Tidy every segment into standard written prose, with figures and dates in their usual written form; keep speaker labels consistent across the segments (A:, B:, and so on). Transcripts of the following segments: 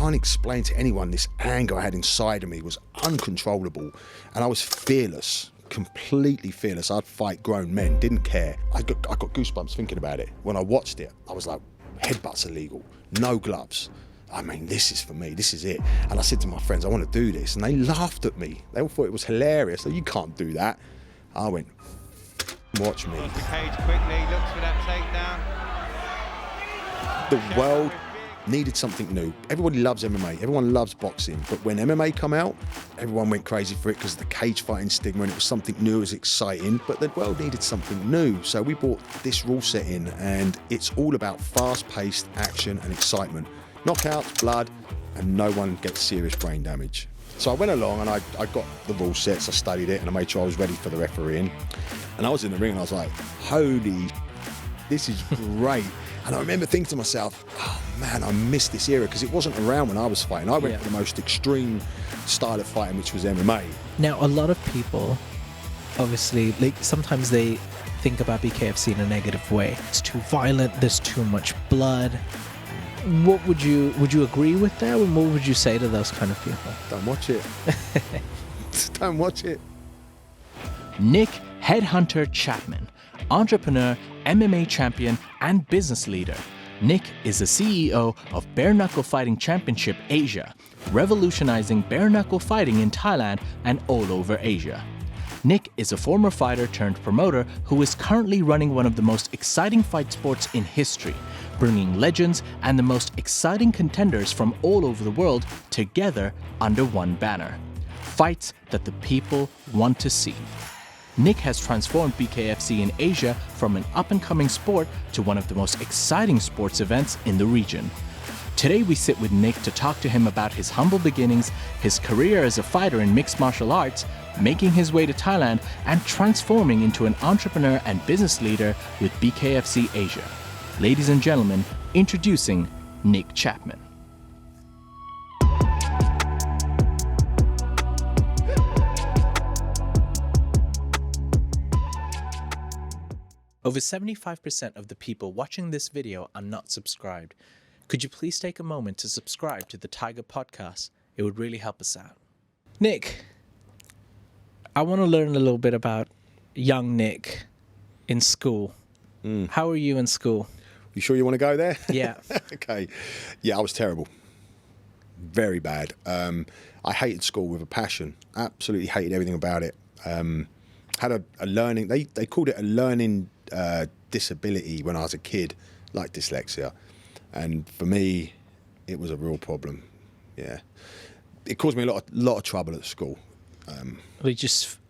A: can't explain to anyone this anger I had inside of me was uncontrollable, and I was fearless, completely fearless. I'd fight grown men, didn't care. I got goosebumps thinking about it. When I watched it, I was like, headbutts illegal, no gloves. I mean, this is for me, this is it. And I said to my friends, I want to do this. And they laughed at me. They all thought it was hilarious. So you can't do that. I went, watch me.
B: Across the cage quickly, looks for that takedown.
A: The world needed something new. Everybody loves MMA, everyone loves boxing. But when MMA come out, everyone went crazy for it because of the cage fighting stigma, and it was something new, it was exciting. But the world needed something new. So we brought this rule set in, and it's all about fast-paced action and excitement. Knockouts, blood, and no one gets serious brain damage. So I went along and I got the rule sets, I studied it, and I made sure I was ready for the refereeing. And I was in the ring and I was like, holy, this is great. And I remember thinking to myself, oh man, I missed this era, because it wasn't around when I was fighting. I went for the most extreme style of fighting, which was MMA.
C: Now, a lot of people, obviously, like, sometimes they think about BKFC in a negative way. It's too violent, there's too much blood. What would you agree with that? And what would you say to those kind of people?
A: Don't watch it. Don't watch it.
D: Nick Headhunter Chapman, entrepreneur, MMA champion, and business leader. Nick is the CEO of Bare-Knuckle Fighting Championship Asia, revolutionizing bare-knuckle fighting in Thailand and all over Asia. Nick is a former fighter turned promoter who is currently running one of the most exciting fight sports in history, bringing legends and the most exciting contenders from all over the world together under one banner. Fights that the people want to see. Nick has transformed BKFC in Asia from an up-and-coming sport to one of the most exciting sports events in the region. Today we sit with Nick to talk to him about his humble beginnings, his career as a fighter in mixed martial arts, making his way to Thailand, and transforming into an entrepreneur and business leader with BKFC Asia. Ladies and gentlemen, introducing Nick Chapman.
C: Over 75% of the people watching this video are not subscribed. Could you please take a moment to subscribe to the Thaiger podcast? It would really help us out. Nick, I want to learn a little bit about young Nick in school. How are you in school?
A: You sure you want to go there?
C: Yeah.
A: Okay. Yeah, I was terrible. Very bad. I hated school with a passion. Absolutely hated everything about it. Had a learning, they called it a learning disability when I was a kid, like dyslexia. And for me, it was a real problem. Yeah. It caused me a lot of trouble at school.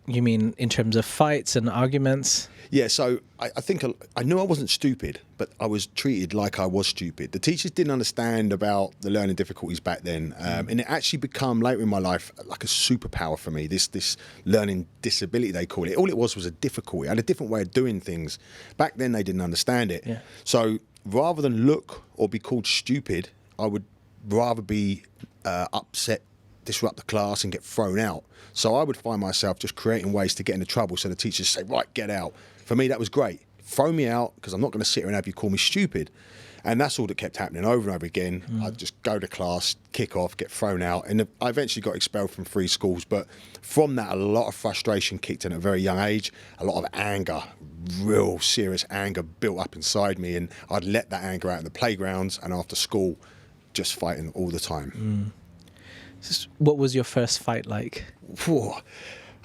C: You mean in terms of fights and arguments?
A: Yeah, so I think I knew I wasn't stupid, but I was treated like I was stupid. The teachers didn't understand about the learning difficulties back then, and it actually became later in my life like a superpower for me, this learning disability, they call it. All it was a difficulty. I had a different way of doing things. Back then, they didn't understand it. Yeah. So rather than look or be called stupid, I would rather be upset, disrupt the class and get thrown out. So I would find myself just creating ways to get into trouble, so the teachers say, right, get out. For me, that was great. Throw me out, because I'm not going to sit here and have you call me stupid. And that's all that kept happening over and over again. I'd just go to class, kick off, get thrown out. And I eventually got expelled from 3 schools. But from that, a lot of frustration kicked in at a very young age. A lot of anger, real serious anger built up inside me. And I'd let that anger out in the playgrounds and after school, just fighting all the time.
C: What was your first fight like? Do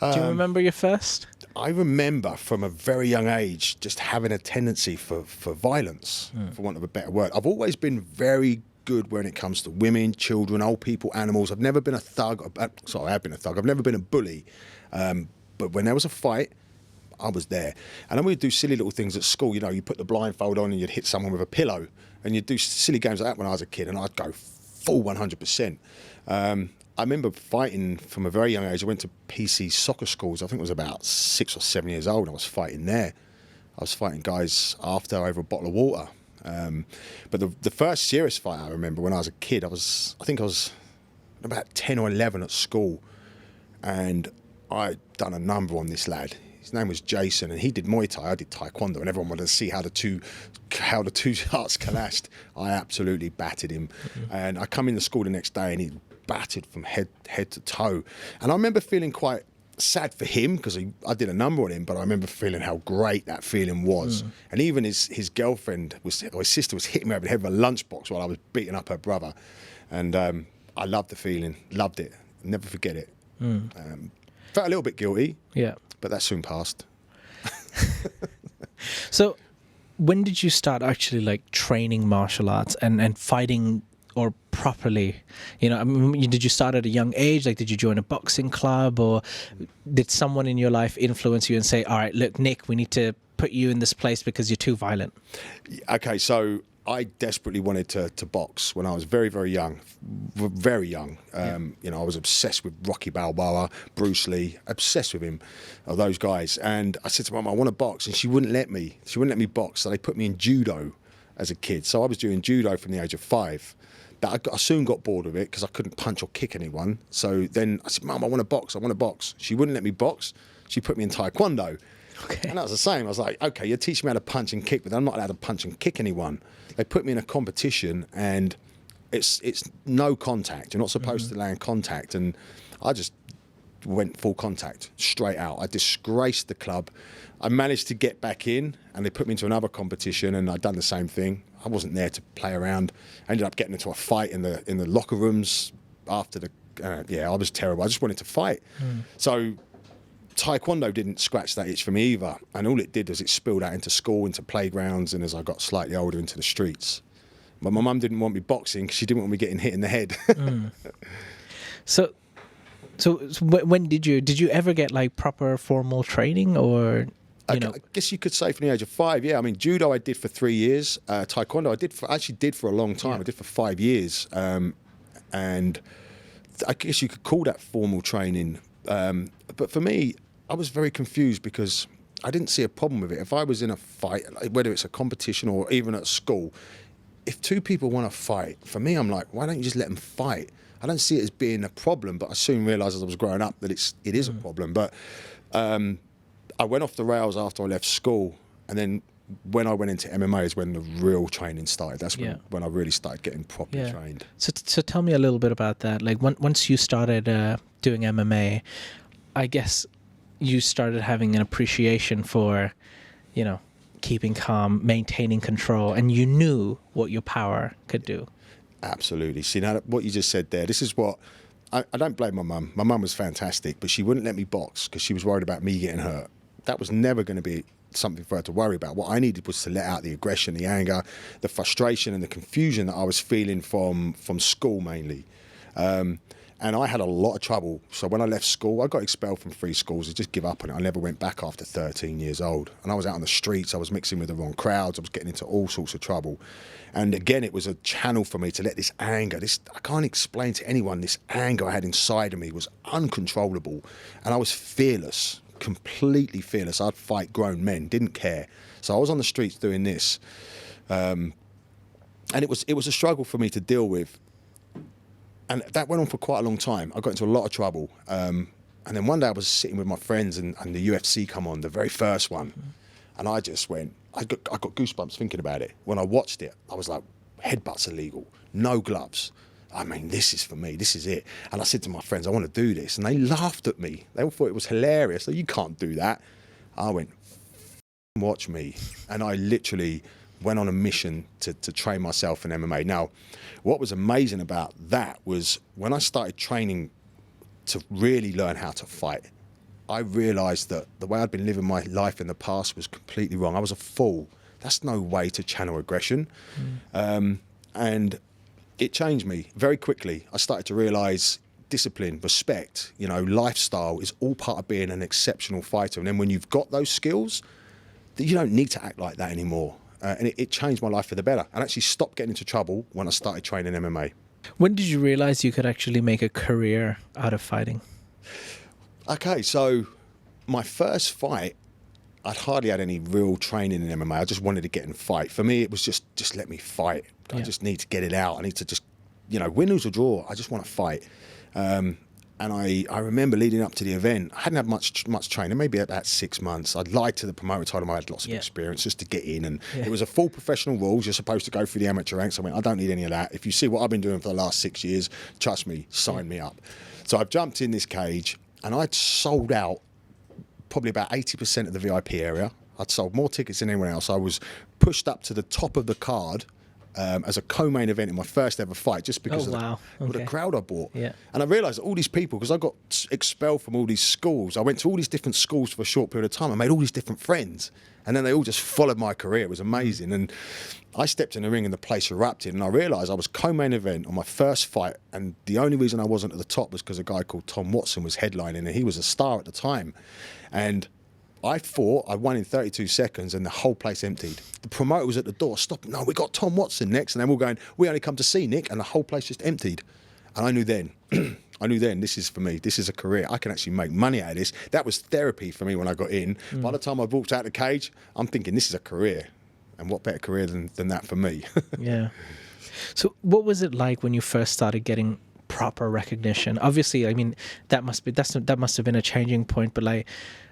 C: you remember your first?
A: I remember from a very young age just having a tendency for violence, for want of a better word. I've always been very good when it comes to women, children, old people, animals. I've never been a thug. Sorry, I have been a thug. I've never been a bully. But when there was a fight, I was there. And then we'd do silly little things at school. You know, you put the blindfold on and you'd hit someone with a pillow. And you'd do silly games like that when I was a kid. And I'd go full 100%. I remember fighting from a very young age. I went to PC soccer schools. I think it was about 6 or 7 years old. I was fighting there. I was fighting guys after over a bottle of water. But the first serious fight I remember when I was a kid, I think I was about 10 or 11 at school. And I'd done a number on this lad. His name was Jason, and he did Muay Thai. I did Taekwondo, and everyone wanted to see how the two arts clashed. I absolutely battered him, and I come into school the next day, and he battered from head to toe. And I remember feeling quite sad for him because I did a number on him, but I remember feeling how great that feeling was. And even his girlfriend or his sister was hitting me over the head with a lunchbox while I was beating up her brother. And I loved the feeling, loved it, never forget it. Felt a little bit guilty, but that soon passed.
C: So when did you start actually like training martial arts and fighting or properly? You know, I mean, did you start at a young age? Like, did you join a boxing club, or did someone in your life influence you and say, all right, look, Nick, we need to put you in this place because you're too violent?
A: Okay, so I desperately wanted to box when I was very, very young. Very young. You know, I was obsessed with Rocky Balboa, Bruce Lee, obsessed with him, those guys. And I said to Mum, I want to box, and she wouldn't let me. She wouldn't let me box, so they put me in judo as a kid. So I was doing judo from the age of 5. I soon got bored of it because I couldn't punch or kick anyone. So then I said, Mum, I want to box. I want to box. She wouldn't let me box. She put me in Taekwondo.
C: Okay.
A: And that was the same. I was like, okay, you're teaching me how to punch and kick, but I'm not allowed to punch and kick anyone. They put me in a competition, and it's no contact. You're not supposed to land contact. And I just went full contact, straight out. I disgraced the club. I managed to get back in, and they put me into another competition, and I'd done the same thing. I wasn't there to play around. I ended up getting into a fight in the locker rooms after the. I was terrible. I just wanted to fight. So Taekwondo didn't scratch that itch for me either, and all it did was it spilled out into school, into playgrounds, and as I got slightly older, into the streets. But my mum didn't want me boxing because she didn't want me getting hit in the head.
C: So when did you ever get like proper formal training, or you know?
A: I guess you could say from the age of 5. Yeah, I mean, judo I did for 3 years. Taekwondo I actually did for a long time. I did for 5 years, and I guess you could call that formal training. But for me, I was very confused because I didn't see a problem with it. If I was in a fight, whether it's a competition or even at school, if two people want to fight, for me, I'm like, why don't you just let them fight? I don't see it as being a problem, but I soon realised as I was growing up that it is a problem. But I went off the rails after I left school, and then when I went into MMA is when the real training started. That's when I really started getting properly trained.
C: So tell me a little bit about that. Like once you started doing MMA, I guess you started having an appreciation for, you know, keeping calm, maintaining control, and you knew what your power could do.
A: Absolutely. See, now what you just said there, this is what I don't blame my mum. My mum was fantastic, but she wouldn't let me box because she was worried about me getting hurt. That was never going to be something for her to worry about. What I needed was to let out the aggression, the anger, the frustration, and the confusion that I was feeling from school mainly. And I had a lot of trouble. So when I left school, I got expelled from 3 schools. I just give up on it. I never went back after 13 years old. And I was out on the streets. I was mixing with the wrong crowds. I was getting into all sorts of trouble. And again, it was a channel for me to let this anger, I can't explain to anyone, this anger I had inside of me was uncontrollable. And I was fearless, completely fearless. I'd fight grown men, didn't care. So I was on the streets doing this. And it was a struggle for me to deal with. And that went on for quite a long time. I got into a lot of trouble. And then one day I was sitting with my friends and the UFC come on, the very first one. And I just went, I got goosebumps thinking about it. When I watched it, I was like, headbutts illegal, no gloves. I mean, this is for me, this is it. And I said to my friends, I want to do this. And they laughed at me. They all thought it was hilarious. Like, you can't do that. I went, watch me. And I literally went on a mission to train myself in MMA. Now, what was amazing about that was when I started training to really learn how to fight, I realised that the way I'd been living my life in the past was completely wrong. I was a fool. That's no way to channel aggression. And it changed me very quickly. I started to realise discipline, respect, you know, lifestyle is all part of being an exceptional fighter. And then when you've got those skills, you don't need to act like that anymore. And it changed my life for the better. And actually stopped getting into trouble when I started training MMA.
C: When did you realize you could actually make a career out of fighting?
A: Okay, so my first fight, I'd hardly had any real training in MMA. I just wanted to get and fight. For me, it was just let me fight. I just need to get it out. I need to just, you know, win, lose or draw. I just want to fight. And I remember leading up to the event, I hadn't had much training, maybe about 6 months. I'd lied to the promoter, told him I had lots of experience just to get in. And it was a full professional rules. You're supposed to go through the amateur ranks. I went, I don't need any of that. If you see what I've been doing for the last 6 years, trust me, sign me up. So I've jumped in this cage and I'd sold out probably about 80% of the VIP area. I'd sold more tickets than anyone else. I was pushed up to the top of the card as a co-main event in my first ever fight, just because of the crowd I brought. Yeah. And I realised that all these people, because I got expelled from all these schools, I went to all these different schools for a short period of time. I made all these different friends, and then they all just followed my career. It was amazing. And I stepped in the ring and the place erupted, and I realised I was co-main event on my first fight, and the only reason I wasn't at the top was because a guy called Tom Watson was headlining, and he was a star at the time. And I fought, I won in 32 seconds and the whole place emptied. The promoter was at the door, stop, no, we got Tom Watson next. And then we're going, we only come to see Nick, and the whole place just emptied. And I knew then, this is for me, this is a career. I can actually make money out of this. That was therapy for me when I got in. By the time I walked out the cage, I'm thinking this is a career. And what better career than that for me?
C: Yeah. So what was it like when you first started getting proper recognition? Obviously, I mean, that must have been a changing point, but like,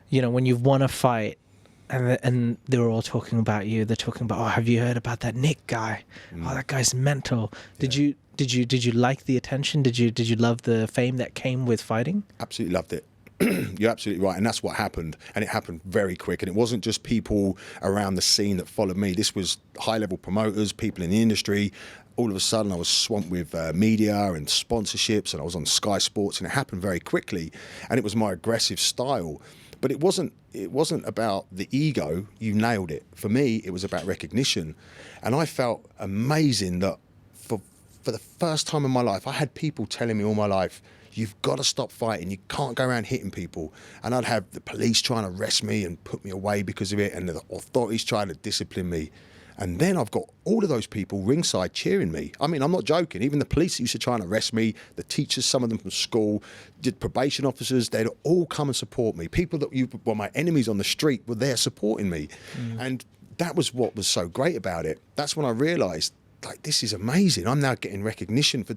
C: you know, when you've won a fight and they were all talking about you, they're talking about, oh, have you heard about that Nick guy? Oh, that guy's mental. Did you like the attention? Did you love the fame that came with fighting?
A: Absolutely loved it. You're absolutely right, and that's what happened, and it happened very quick. And it wasn't just people around the scene that followed me. This was high-level promoters, people in the industry. All of a sudden, I was swamped with media and sponsorships, and I was on Sky Sports, and it happened very quickly. And it was my aggressive style. But it wasn't about the ego. You nailed it. For me, it was about recognition. And I felt amazing that for the first time in my life, I had people telling me all my life, you've got to stop fighting. You can't go around hitting people. And I'd have the police trying to arrest me and put me away because of it, and the authorities trying to discipline me. And then I've got all of those people ringside cheering me. I mean, I'm not joking. Even the police used to try and arrest me, the teachers, some of them from school, the probation officers, they'd all come and support me. People that were my enemies on the street were there supporting me. And that was what was so great about it. That's when I realised, like, this is amazing. I'm now getting recognition for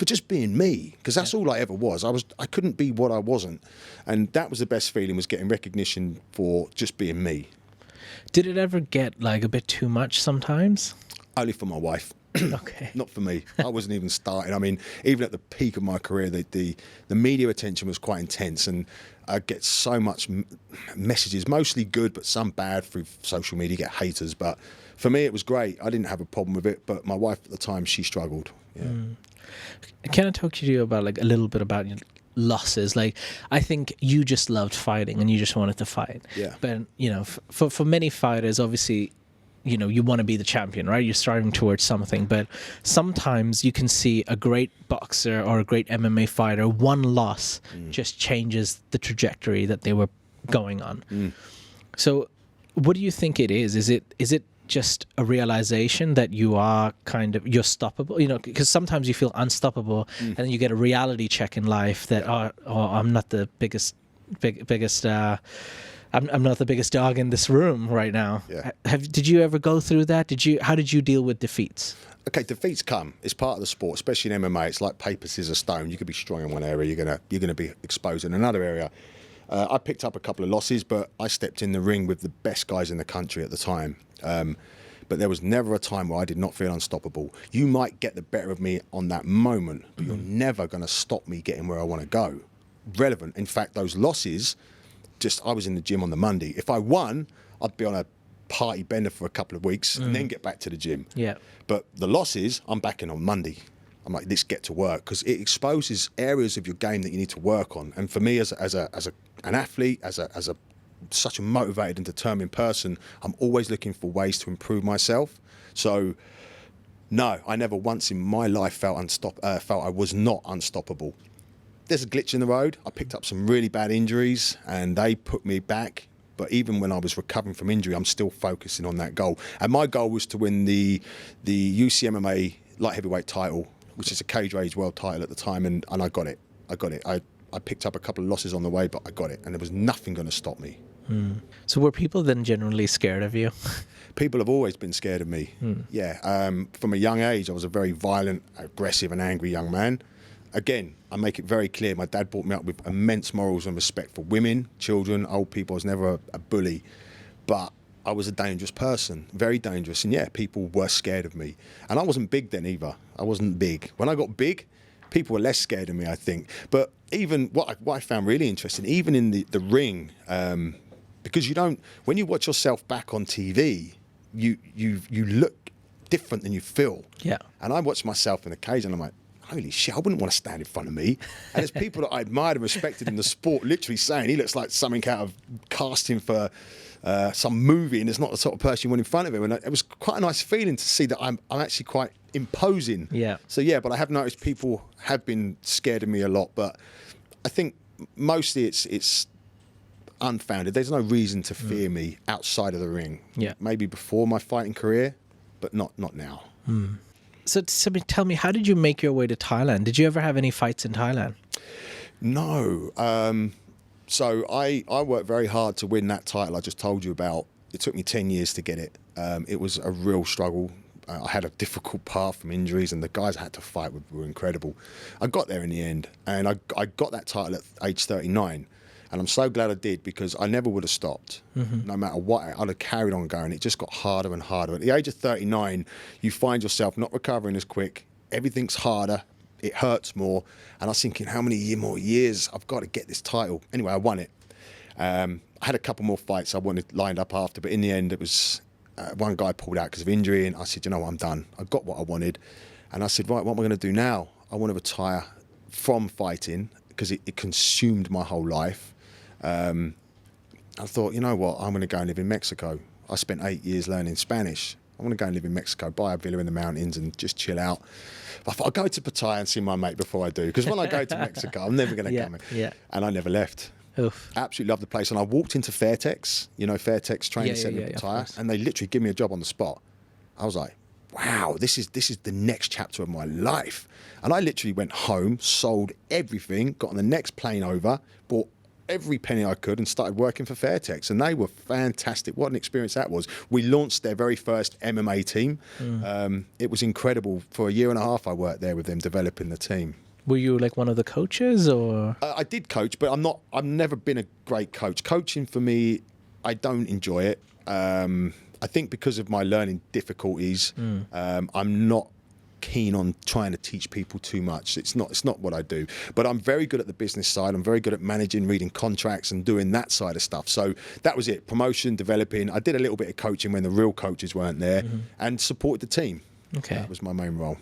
A: just being me, because that's all I ever was. I couldn't be what I wasn't. And that was the best feeling, was getting recognition for just being me.
C: Did it ever get like a bit too much sometimes?
A: Only for my wife.
C: Okay.
A: Not for me. I wasn't even starting. I mean, even at the peak of my career, the media attention was quite intense, and I get so much messages, mostly good, but some bad through social media. You get haters, but for me, it was great. I didn't have a problem with it, but my wife at the time, she struggled. Yeah.
C: Can I talk to you about like a little bit about losses? Like, I think you just loved fighting and you just wanted to fight.
A: Yeah.
C: But you know, for many fighters, obviously, you know, you want to be the champion, right? You're striving towards something, but sometimes you can see a great boxer or a great MMA fighter, one loss just changes the trajectory that they were going on. So what do you think it is? Is it just a realization that you're stoppable, you know, because sometimes you feel unstoppable and then you get a reality check in life that, I'm not the biggest I'm not the biggest dog in this room right now.
A: Yeah.
C: Did you ever go through that? How did you deal with defeats?
A: Okay, defeats come. It's part of the sport, especially in MMA. It's like paper, scissors, stone. You could be strong in one area, you're gonna be exposed in another area. I picked up a couple of losses, but I stepped in the ring with the best guys in the country at the time. But there was never a time where I did not feel unstoppable. You might get the better of me on that moment, but you're never going to stop me getting where I want to go. Relevant. In fact, those losses, I was in the gym on the Monday. If I won, I'd be on a party bender for a couple of weeks and then get back to the gym. Yeah. But the losses, I'm back in on Monday. I'm like, let's get to work, because it exposes areas of your game that you need to work on. And for me, as an athlete, as such a motivated and determined person, I'm always looking for ways to improve myself. So, no, I never once in my life felt I was not unstoppable. There's a glitch in the road. I picked up some really bad injuries, and they put me back. But even when I was recovering from injury, I'm still focusing on that goal. And my goal was to win the UCMMA light heavyweight title, which is a cage rage world title at the time, and I got it. I picked up a couple of losses on the way, but I got it, and there was nothing going to stop me.
C: So were people then generally scared of you?
A: People have always been scared of me. Yeah. From a young age, I was a very violent, aggressive and angry young man. again, I make it very clear, my dad brought me up with immense morals and respect for women, children, old people. I was never a bully, but I was a dangerous person, very dangerous. And yeah, people were scared of me. And I wasn't big then either. I wasn't big. When I got big, people were less scared of me, I think. But even what I found really interesting, even in the ring, because you don't, when you watch yourself back on TV, you look different than you feel.
C: Yeah.
A: And I watch myself in the cage and I'm like, holy shit, I wouldn't want to stand in front of me. And there's people that I admired and respected in the sport literally saying he looks like something out of casting for some movie, and it's not the sort of person you want in front of him. And it was quite a nice feeling to see that I'm actually quite imposing.
C: Yeah.
A: So yeah, but I have noticed people have been scared of me a lot, but I think mostly it's unfounded. There's no reason to fear me outside of the ring.
C: Yeah.
A: Maybe before my fighting career, but not now.
C: So tell me, how did you make your way to Thailand? Did you ever have any fights in Thailand?
A: No. So I worked very hard to win that title I just told you about. It took me 10 years to get it. It was a real struggle. I had a difficult path from injuries, and the guys I had to fight were incredible. I got there in the end, and I got that title at age 39. And I'm so glad I did, because I never would have stopped. No matter what, I'd have carried on going. It just got harder and harder. At the age of 39, you find yourself not recovering as quick. Everything's harder. It hurts more. And I was thinking, how many more years I've got to get this title? Anyway, I won it. I had a couple more fights I wanted lined up after, but in the end, it was one guy pulled out because of injury, and I said, you know what, I'm done. I got what I wanted. And I said, right, what am I going to do now? I want to retire from fighting, because it consumed my whole life. I thought, you know what, I'm going to go and live in Mexico. I spent 8 years learning Spanish. I want to go and live in Mexico, buy a villa in the mountains and just chill out. I thought, I'll go to Pattaya and see my mate before I do, because when I go to Mexico, I'm never going to come in.
C: Yeah.
A: And I never left.
C: Oof.
A: Absolutely loved the place. And I walked into Fairtex, Fairtex training centre in Pattaya, and they literally give me a job on the spot. I was like, wow, this is the next chapter of my life. And I literally went home, sold everything, got on the next plane over, bought every penny I could, and started working for Fairtex. And they were fantastic. What an experience that was. We launched their very first MMA team. It was incredible. For a year and a half I worked there with them, developing the team.
C: Were you like one of the coaches, or?
A: I did coach, but I've never been a great coach. Coaching for me, I don't enjoy it. I think because of my learning difficulties, I'm not keen on trying to teach people too much. It's not what I do. But I'm very good at the business side. I'm very good at managing, reading contracts and doing that side of stuff. So that was it. Promotion, developing. I did a little bit of coaching when the real coaches weren't there, and supported the team.
C: Okay.
A: That was my main role.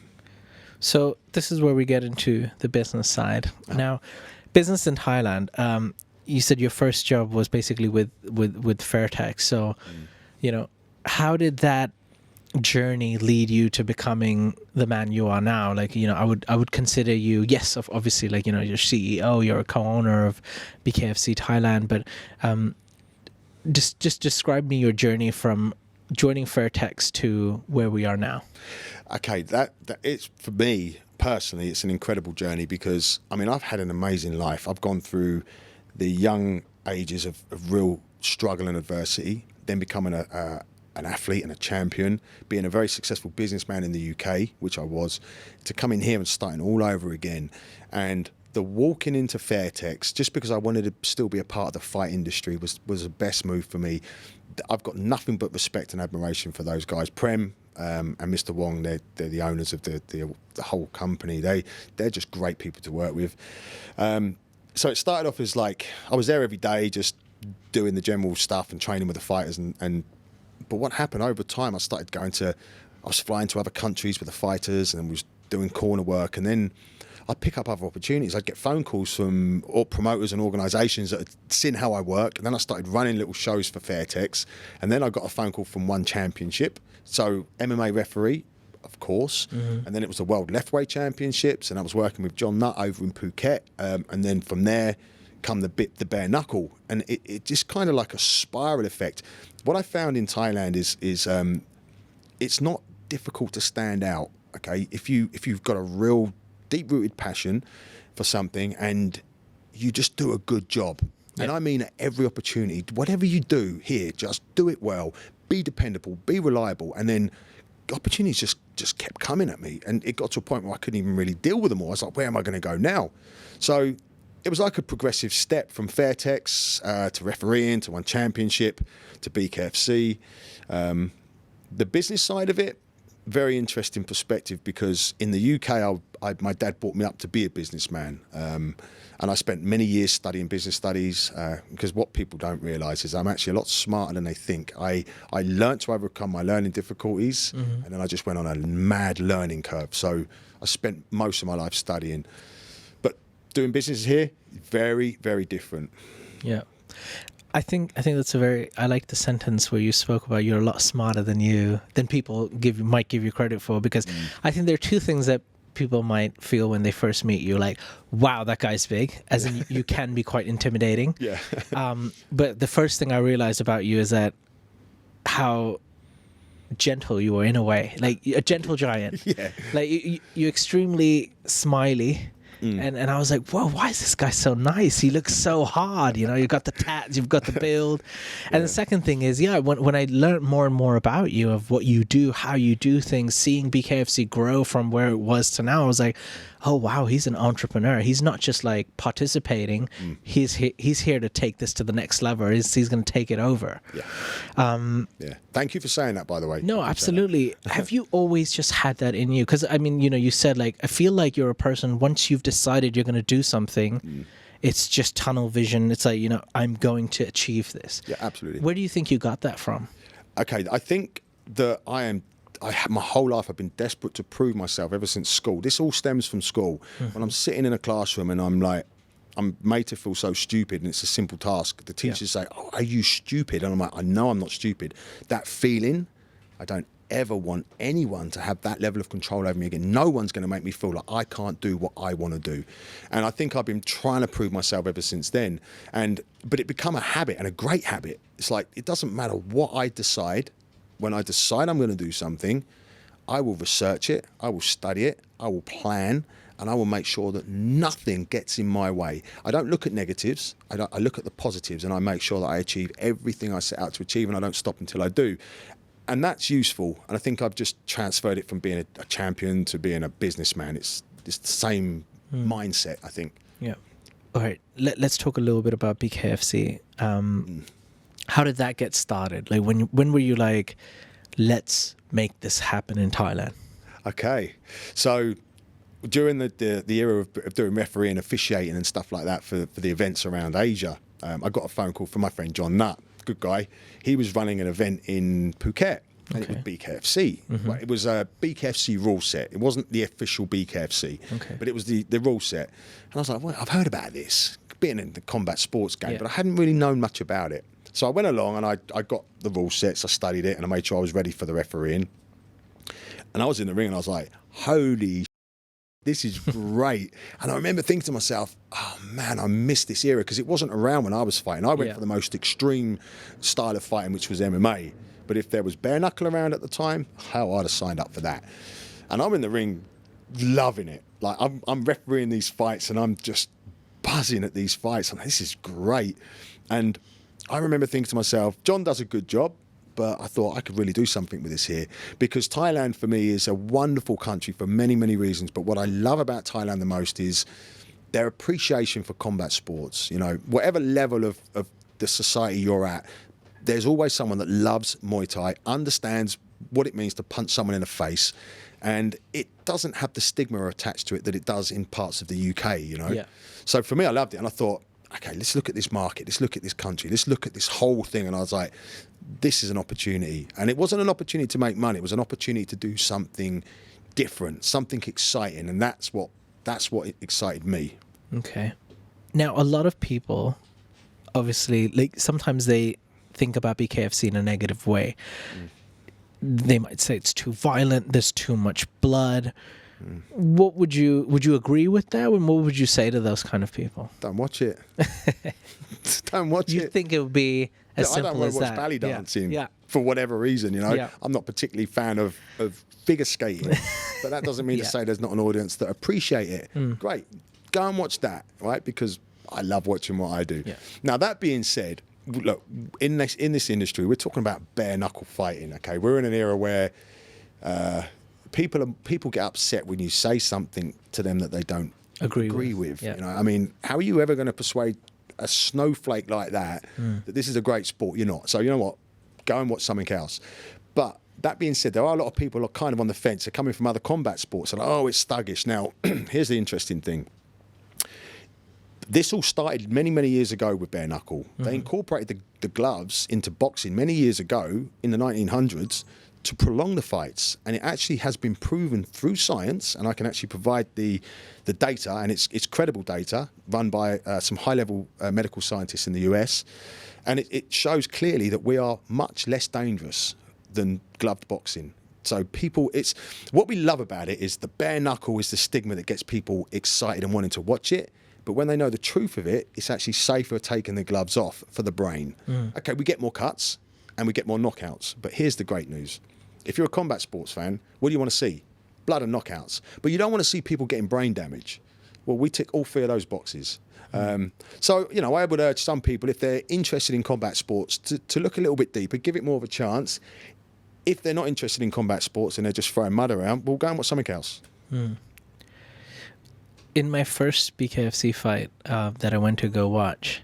C: So this is where we get into the business side. Now, business in Thailand, you said your first job was basically with Fairtex. So, how did that journey lead you to becoming the man you are now? Like, I would consider you, yes, obviously, like, you're CEO, you're a co-owner of BKFC Thailand, but just describe me your journey from joining Fairtex to where we are now.
A: Okay, that it's, for me personally, it's an incredible journey, because I've had an amazing life. I've gone through the young ages of real struggle and adversity, then becoming an athlete and a champion, being a very successful businessman in the UK, which I was, to coming here and starting all over again. And the walking into Fairtex, just because I wanted to still be a part of the fight industry, was the best move for me. I've got nothing but respect and admiration for those guys. Prem and Mr. Wong, they're the owners of the whole company. They're just great people to work with. So it started off as like, I was there every day just doing the general stuff and training with the fighters. But what happened over time, I was flying to other countries with the fighters and was doing corner work. And then I'd pick up other opportunities. I'd get phone calls from promoters and organisations that had seen how I work. And then I started running little shows for Fairtex. And then I got a phone call from One Championship. So MMA referee, of course. And then it was the World Leftweight Championships. And I was working with John Nutt over in Phuket. And then from there come the Bare-Knuckle. And it just kind of like a spiral effect. What I found in Thailand is it's not difficult to stand out. Okay, if you've got a real deep-rooted passion for something and you just do a good job. Yeah. And I mean at every opportunity, whatever you do here, just do it well, be dependable, be reliable, and then opportunities just kept coming at me, and it got to a point where I couldn't even really deal with them all. I was like, where am I going to go now? So it was like a progressive step from Fairtex to refereeing to one championship to BKFC. The business side of it, very interesting perspective, because in the UK, my dad brought me up to be a businessman. And I spent many years studying business studies, because what people don't realise is I'm actually a lot smarter than they think. I learnt to overcome my learning difficulties, and then I just went on a mad learning curve. So I spent most of my life studying. But doing business here, very, very different.
C: Yeah. I think that's I like the sentence where you spoke about you're a lot smarter than people might give you credit for, because I think there are two things that people might feel when they first meet you, like, wow, that guy's big, as in you can be quite intimidating.
A: Yeah.
C: But the first thing I realized about you is that how gentle you are, in a way, like a gentle giant.
A: Yeah.
C: Like you're extremely smiley. And I was like, whoa, why is this guy so nice? He looks so hard. You've got the tats, you've got the build. And the second thing is, when I learned more and more about you, of what you do, how you do things, seeing BKFC grow from where it was to now, I was like, oh, wow, he's an entrepreneur. He's not just like participating. He's here to take this to the next level. He's going to take it over.
A: Yeah. Yeah. Thank you for saying that, by the way.
C: No, absolutely. Have you always just had that in you? Because, I mean, you said, like, I feel like you're a person, once you've decided you're going to do something, it's just tunnel vision. It's like, I'm going to achieve this.
A: Yeah, absolutely.
C: Where do you think you got that from?
A: Okay, I think that my whole life I've been desperate to prove myself ever since school. This all stems from school. When I'm sitting in a classroom and I'm made to feel so stupid, and it's a simple task. The teachers say, oh, are you stupid? And I'm like, I know I'm not stupid. That feeling, I don't ever want anyone to have that level of control over me again. No one's going to make me feel like I can't do what I want to do. And I think I've been trying to prove myself ever since then. But it become a habit, and a great habit. It's like, it doesn't matter what I decide. When I decide I'm going to do something, I will research it, I will study it, I will plan, and I will make sure that nothing gets in my way. I don't look at negatives, I look at the positives, and I make sure that I achieve everything I set out to achieve, and I don't stop until I do. And that's useful, and I think I've just transferred it from being a champion to being a businessman. It's the same mindset, I think.
C: Yeah. All right, let's talk a little bit about BKFC. How did that get started? Like, when were you like, let's make this happen in Thailand?
A: Okay, so during the era of doing refereeing, officiating and stuff like that for the events around Asia, I got a phone call from my friend John Nutt, good guy. He was running an event in Phuket, and it was BKFC. Well, it was a BKFC rule set. It wasn't the official BKFC, but it was the rule set. And I was like, well, I've heard about this, being in the combat sports game, but I hadn't really known much about it. So I went along and I got the rule sets, I studied it, and I made sure I was ready for the refereeing. And I was in the ring and I was like, holy this is great. And I remember thinking to myself, oh man, I missed this era, because it wasn't around when I was fighting. I went for the most extreme style of fighting, which was MMA. But if there was bare-knuckle around at the time, hell, I'd have signed up for that. And I'm in the ring loving it. Like, I'm refereeing these fights and I'm just buzzing at these fights. I'm like, this is great. And I remember thinking to myself, John does a good job, but I thought I could really do something with this here, because Thailand for me is a wonderful country for many, many reasons. But what I love about Thailand the most is their appreciation for combat sports. You know, whatever level of the society you're at, there's always someone that loves Muay Thai, understands what it means to punch someone in the face, and it doesn't have the stigma attached to it that it does in parts of the UK, you know? Yeah. So for me, I loved it, and I thought, okay, let's look at this market, let's look at this country, let's look at this whole thing. And I was like, this is an opportunity. And it wasn't an opportunity to make money, it was an opportunity to do something different, something exciting. And that's what excited me.
C: Okay. Now, a lot of people, obviously, like, sometimes they think about BKFC in a negative way. They might say it's too violent, there's too much blood. What would you agree with that? And what would you say to those kind of people?
A: Don't watch it. Don't watch it.
C: You think it would be as simple as that?
A: I don't want to watch belly dancing for whatever reason, you know. I'm not particularly a fan of figure skating, but that doesn't mean to say there's not an audience that appreciate it. Great, go and watch that, right? Because I love watching what I do. Now, that being said, look, in this industry, we're talking about bare-knuckle fighting, okay? We're in an era where people get upset when you say something to them that they don't agree with.
C: Yeah.
A: You know, I mean, how are you ever going to persuade a snowflake like that that this is a great sport? You're not. So you know what? Go and watch something else. But that being said, there are a lot of people who are kind of on the fence. They're coming from other combat sports. They're like, oh, it's thuggish. Now, here's the interesting thing. This all started many, many years ago with Bare-Knuckle. They incorporated the gloves into boxing many years ago in the 1900s to prolong the fights, and it actually has been proven through science, and I can actually provide the data, and it's credible data run by some high-level medical scientists in the US, and it shows clearly that we are much less dangerous than gloved boxing. So people, it's what we love about it is the bare-knuckle is the stigma that gets people excited and wanting to watch it. But when they know the truth of it, it's actually safer taking the gloves off for the brain. Okay, we get more cuts and we get more knockouts. But here's the great news. If you're a combat sports fan, what do you want to see? Blood and knockouts. But you don't want to see people getting brain damage. Well, we tick all 3 of those boxes. So, you know, I would urge some people, if they're interested in combat sports, to look a little bit deeper, give it more of a chance. If they're not interested in combat sports and they're just throwing mud around, we'll go and watch something else.
C: In my first BKFC fight that I went to go watch,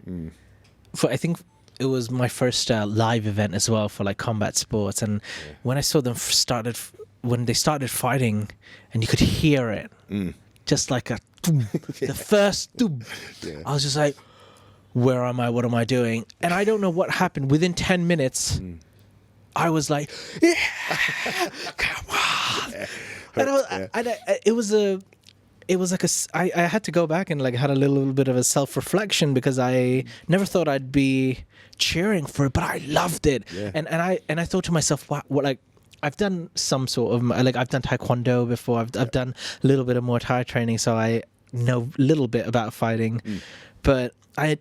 C: I think it was my first live event as well for like combat sports, and when I saw them when they started fighting, and you could hear it, just like a the first I was just like, where am I? What am I doing? And I don't know what happened. Within 10 minutes, I was like, yeah, come on. And it was like I had to go back and like had a little bit of a self-reflection, because I never thought I'd be cheering for it, but I loved it. And I thought to myself, what like, I've done some sort of, like, I've done Taekwondo before. I've done a little bit of Muay Thai training, so I know a little bit about fighting. But I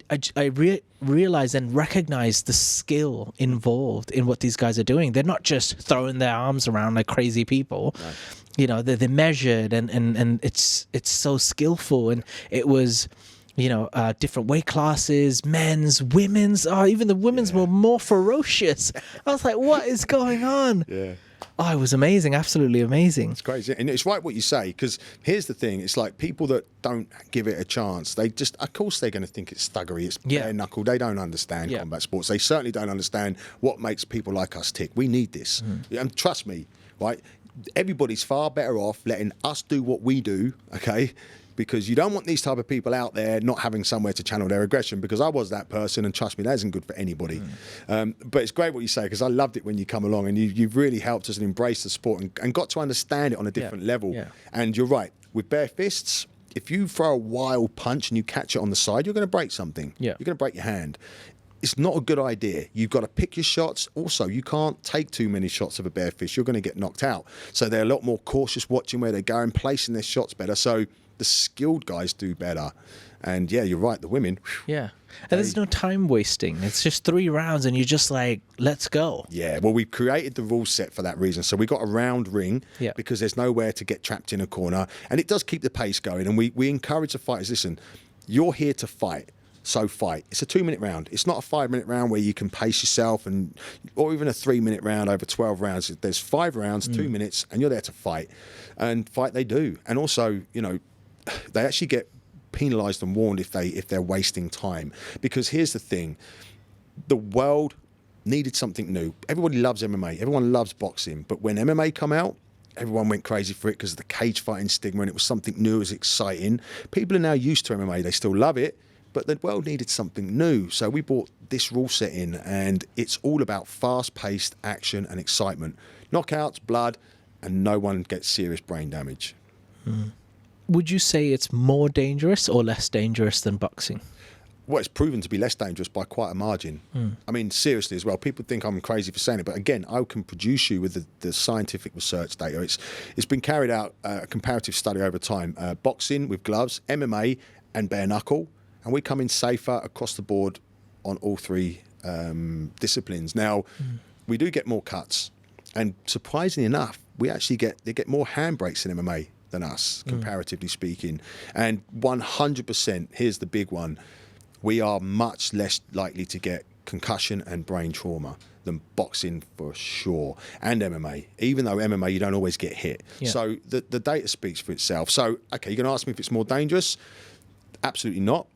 C: realized and recognized the skill involved in what these guys are doing. They're not just throwing their arms around like crazy people. No. You know, they're measured, and it's so skillful. And it was, you know, different weight classes, men's, women's. Oh, even the women's were more ferocious. I was like, what is going on? Yeah. Oh, it was amazing, absolutely amazing.
A: It's crazy. And it's right what you say, because here's the thing. It's like people that don't give it a chance, they just, of course they're going to think it's thuggery, it's bare-knuckle. They don't understand combat sports. They certainly don't understand what makes people like us tick. We need this. And trust me, right, everybody's far better off letting us do what we do, okay? Because you don't want these type of people out there not having somewhere to channel their aggression, because I was that person, and trust me, that isn't good for anybody. But it's great what you say, because I loved it when you come along, and you've really helped us and embraced the sport and got to understand it on a different level. And you're right, with bare fists, if you throw a wild punch and you catch it on the side, you're going to break something. You're going to break your hand. It's not a good idea. You've got to pick your shots. Also, you can't take too many shots of a bare fist. You're going to get knocked out. So they're a lot more cautious watching where they go and placing their shots better. So the skilled guys do better. And yeah, you're right, the women.
C: And there's no time wasting. It's just 3 rounds and you're just like, let's go.
A: Yeah, well, we've created the rule set for that reason. So we got a round ring because there's nowhere to get trapped in a corner. And it does keep the pace going. And we encourage the fighters, listen, you're here to fight. So fight. It's a 2-minute round. It's not a 5-minute round where you can pace yourself, or even a 3-minute round over 12 rounds. There's 5 rounds, 2 minutes, and you're there to fight. And fight they do. And also, you know, they actually get penalised and warned if they're wasting time. Because here's the thing, the world needed something new. Everybody loves MMA. Everyone loves boxing. But when MMA come out, everyone went crazy for it because of the cage fighting stigma, and it was something new, it was exciting. People are now used to MMA. They still love it. But the world needed something new. So we brought this rule set in, and it's all about fast-paced action and excitement. Knockouts, blood, and no one gets serious brain damage.
C: Would you say it's more dangerous or less dangerous than boxing?
A: Well, it's proven to be less dangerous by quite a margin. I mean, seriously as well. People think I'm crazy for saying it, but again, I can produce you with the scientific research data. It's been carried out, a comparative study over time. Boxing with gloves, MMA, and bare-knuckle. And we come in safer across the board on all 3 disciplines. Now, we do get more cuts. And surprisingly enough, they get more handbrakes in MMA than us, comparatively speaking. And 100%, here's the big one, we are much less likely to get concussion and brain trauma than boxing for sure, and MMA, even though MMA you don't always get hit.
C: Yeah.
A: So the data speaks for itself. So, okay, you're going to ask me if it's more dangerous? Absolutely not.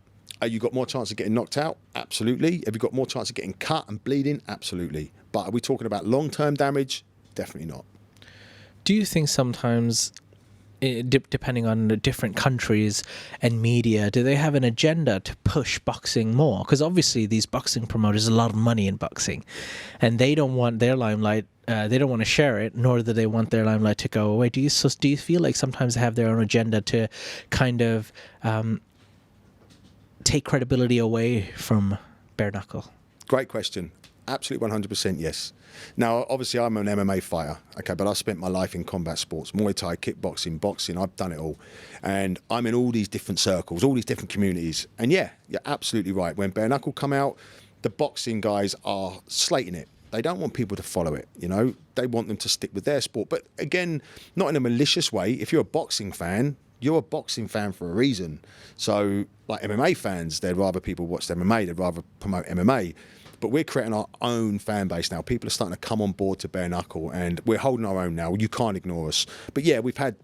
A: You got more chance of getting knocked out? Absolutely. Have you got more chance of getting cut and bleeding? Absolutely. But are we talking about long-term damage? Definitely not.
C: Do you think sometimes, depending on the different countries and media, do they have an agenda to push boxing more? Because obviously these boxing promoters, a lot of money in boxing, and they don't want their limelight. They don't want to share it, nor do they want their limelight to go away. Do you feel like sometimes they have their own agenda to kind of take credibility away from Bare-Knuckle?
A: Great question. Absolutely 100% yes. Now, obviously, I'm an MMA fighter, okay, but I've spent my life in combat sports, Muay Thai, kickboxing, boxing, I've done it all. And I'm in all these different circles, all these different communities. And yeah, you're absolutely right. When Bare-Knuckle come out, the boxing guys are slating it. They don't want people to follow it, you know. They want them to stick with their sport. But again, not in a malicious way. If you're a boxing fan, you're a boxing fan for a reason. So, like MMA fans, they'd rather people watch MMA, they'd rather promote MMA. But we're creating our own fan base now. People are starting to come on board to Bare-Knuckle, and we're holding our own now. You can't ignore us. But yeah, we've had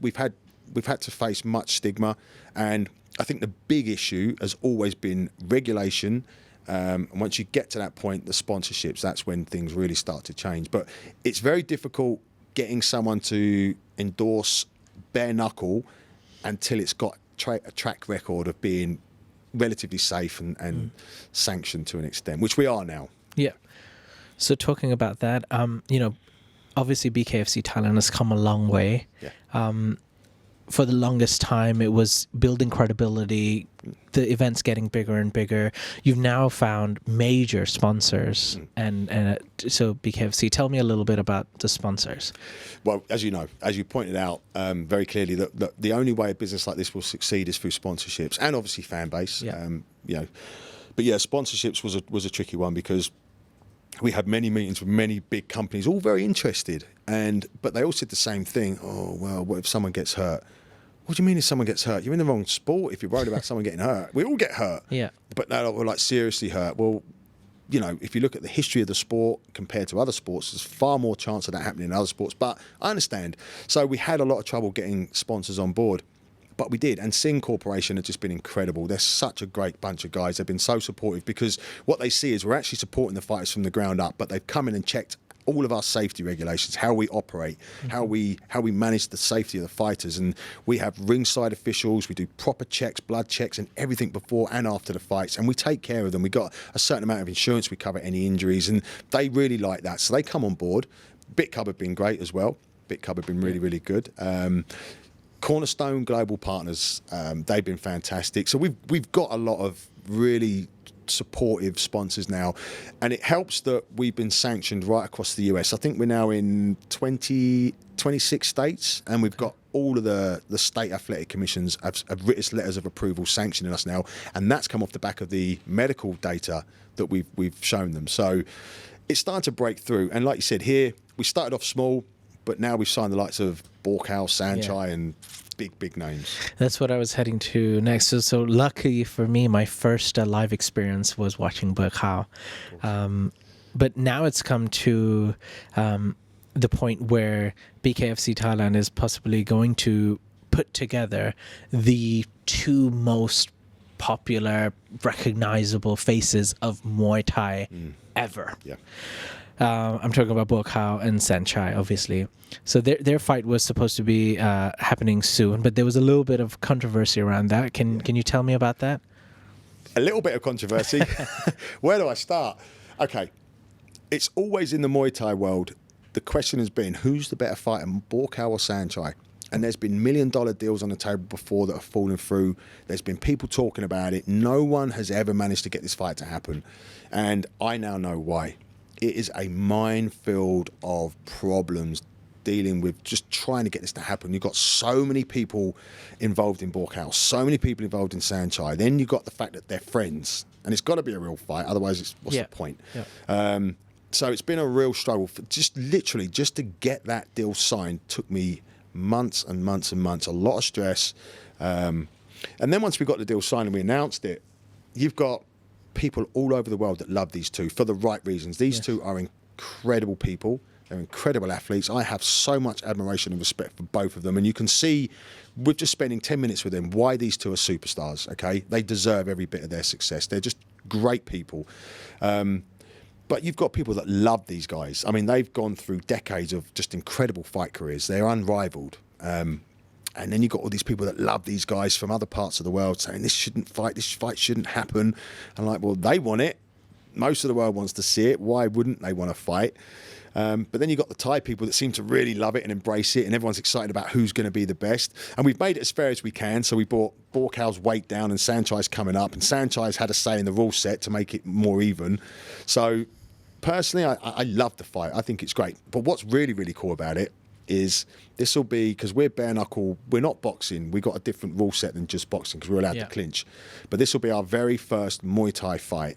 A: to face much stigma, and I think the big issue has always been regulation. And once you get to that point, the sponsorships, that's when things really start to change. But it's very difficult getting someone to endorse Bare-Knuckle until it's got a track record of being relatively safe and sanctioned to an extent, which we are now.
C: Yeah. So talking about that, you know, obviously BKFC Thailand has come a long way.
A: Yeah.
C: For the longest time, it was building credibility, the events getting bigger and bigger. You've now found major sponsors, and so BKFC, tell me a little bit about the sponsors.
A: Well, as you know, as you pointed out very clearly, that the only way a business like this will succeed is through sponsorships and obviously fan base.
C: Yeah.
A: You know, but yeah, sponsorships was a tricky one because we had many meetings with many big companies, all very interested, but they all said the same thing. Oh well, what if someone gets hurt? What do you mean if someone gets hurt? You're in the wrong sport if you're worried about someone getting hurt. We all get hurt.
C: Yeah.
A: But no, we're like seriously hurt. Well, you know, if you look at the history of the sport compared to other sports, there's far more chance of that happening in other sports. But I understand. So we had a lot of trouble getting sponsors on board. But we did. And Sing Corporation have just been incredible. They're such a great bunch of guys. They've been so supportive because what they see is we're actually supporting the fighters from the ground up, but they've come in and checked all of our safety regulations, how we operate, how we manage the safety of the fighters. And we have ringside officials, we do proper checks, blood checks and everything before and after the fights, and we take care of them. We got a certain amount of insurance, we cover any injuries, and they really like that. So they come on board. BitCub have been great as well. BitCub have been really, really good. Cornerstone Global Partners, they've been fantastic. So we've got a lot of really supportive sponsors now, and it helps that we've been sanctioned right across the US. I think we're now in 26 states, and we've got all of the state athletic commissions have written letters of approval sanctioning us now, and that's come off the back of the medical data that we've shown them. So it's starting to break through, and like you said, here we started off small, but now we've signed the likes of BUAKAW, SAENCHAI, and big names.
C: That's what I was heading to next. So luckily for me, my first live experience was watching BKFC. But now it's come to the point where BKFC Thailand is possibly going to put together the two most popular, recognizable faces of Muay Thai ever.
A: Yeah.
C: I'm talking about BUAKAW and SAENCHAI, obviously. So their fight was supposed to be happening soon, but there was a little bit of controversy around that. Can you tell me about that?
A: A little bit of controversy. Where do I start? Okay. It's always in the Muay Thai world, the question has been, who's the better fighter, BUAKAW or SAENCHAI? And there's been $1 million deals on the table before that have fallen through. There's been people talking about it. No one has ever managed to get this fight to happen. And I now know why. It is a minefield of problems dealing with just trying to get this to happen. You've got so many people involved in BKFC, so many people involved in SAENCHAI. Then you've got the fact that they're friends, and it's got to be a real fight. Otherwise, what's the point? Yeah. So it's been a real struggle. Just to get that deal signed took me months and months and months, a lot of stress. And then once we got the deal signed and we announced it, you've got people all over the world that love these two for the right reasons. These two are incredible people. They're incredible athletes. I have so much admiration and respect for both of them. And you can see, with just spending 10 minutes with them, why these two are superstars, okay? They deserve every bit of their success. They're just great people. But you've got people that love these guys. I mean, they've gone through decades of just incredible fight careers. They're unrivaled. And then you've got all these people that love these guys from other parts of the world saying this fight shouldn't happen. And like, well, they want it. Most of the world wants to see it. Why wouldn't they want to fight? But then you've got the Thai people that seem to really love it and embrace it, and everyone's excited about who's going to be the best. And we've made it as fair as we can. So we brought BUAKAW's weight down, and SAENCHAI's coming up, and SAENCHAI's had a say in the rule set to make it more even. So personally, I love the fight. I think it's great. But what's really, really cool about it is this will be, because we're bare-knuckle, we're not boxing. We've got a different rule set than just boxing because we're allowed to clinch. But this will be our very first Muay Thai fight.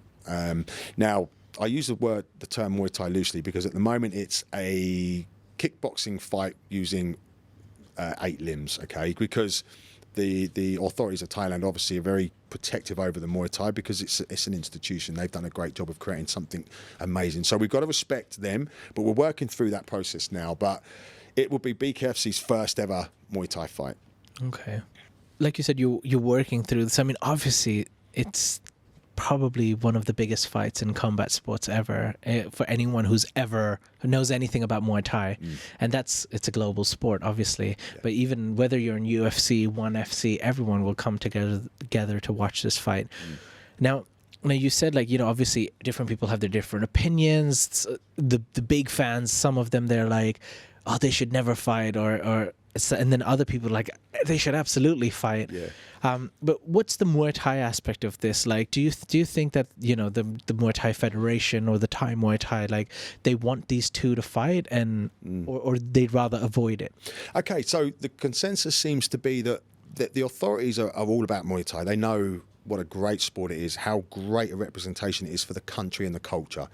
A: Now, I use the term Muay Thai loosely because at the moment it's a kickboxing fight using 8 limbs, okay? Because the authorities of Thailand obviously are very protective over the Muay Thai because it's an institution. They've done a great job of creating something amazing. So we've got to respect them, but we're working through that process now. But it will be BKFC's first ever Muay Thai fight.
C: Okay. Like you said, you're working through this. I mean, obviously, it's probably one of the biggest fights in combat sports ever for anyone who knows anything about Muay Thai. And it's a global sport, obviously. But even whether you're in UFC, 1FC, everyone will come together to watch this fight. Now, you said, like, obviously different people have their different opinions. The big fans, some of them, they're like, oh, they should never fight, and then other people like, they should absolutely fight. But what's the Muay Thai aspect of this? Like, do you think that, the Muay Thai Federation or the Thai Muay Thai, like, they want these two to fight or they'd rather avoid it?
A: Okay, so the consensus seems to be that the authorities are all about Muay Thai. They know what a great sport it is, how great a representation it is for the country and the culture.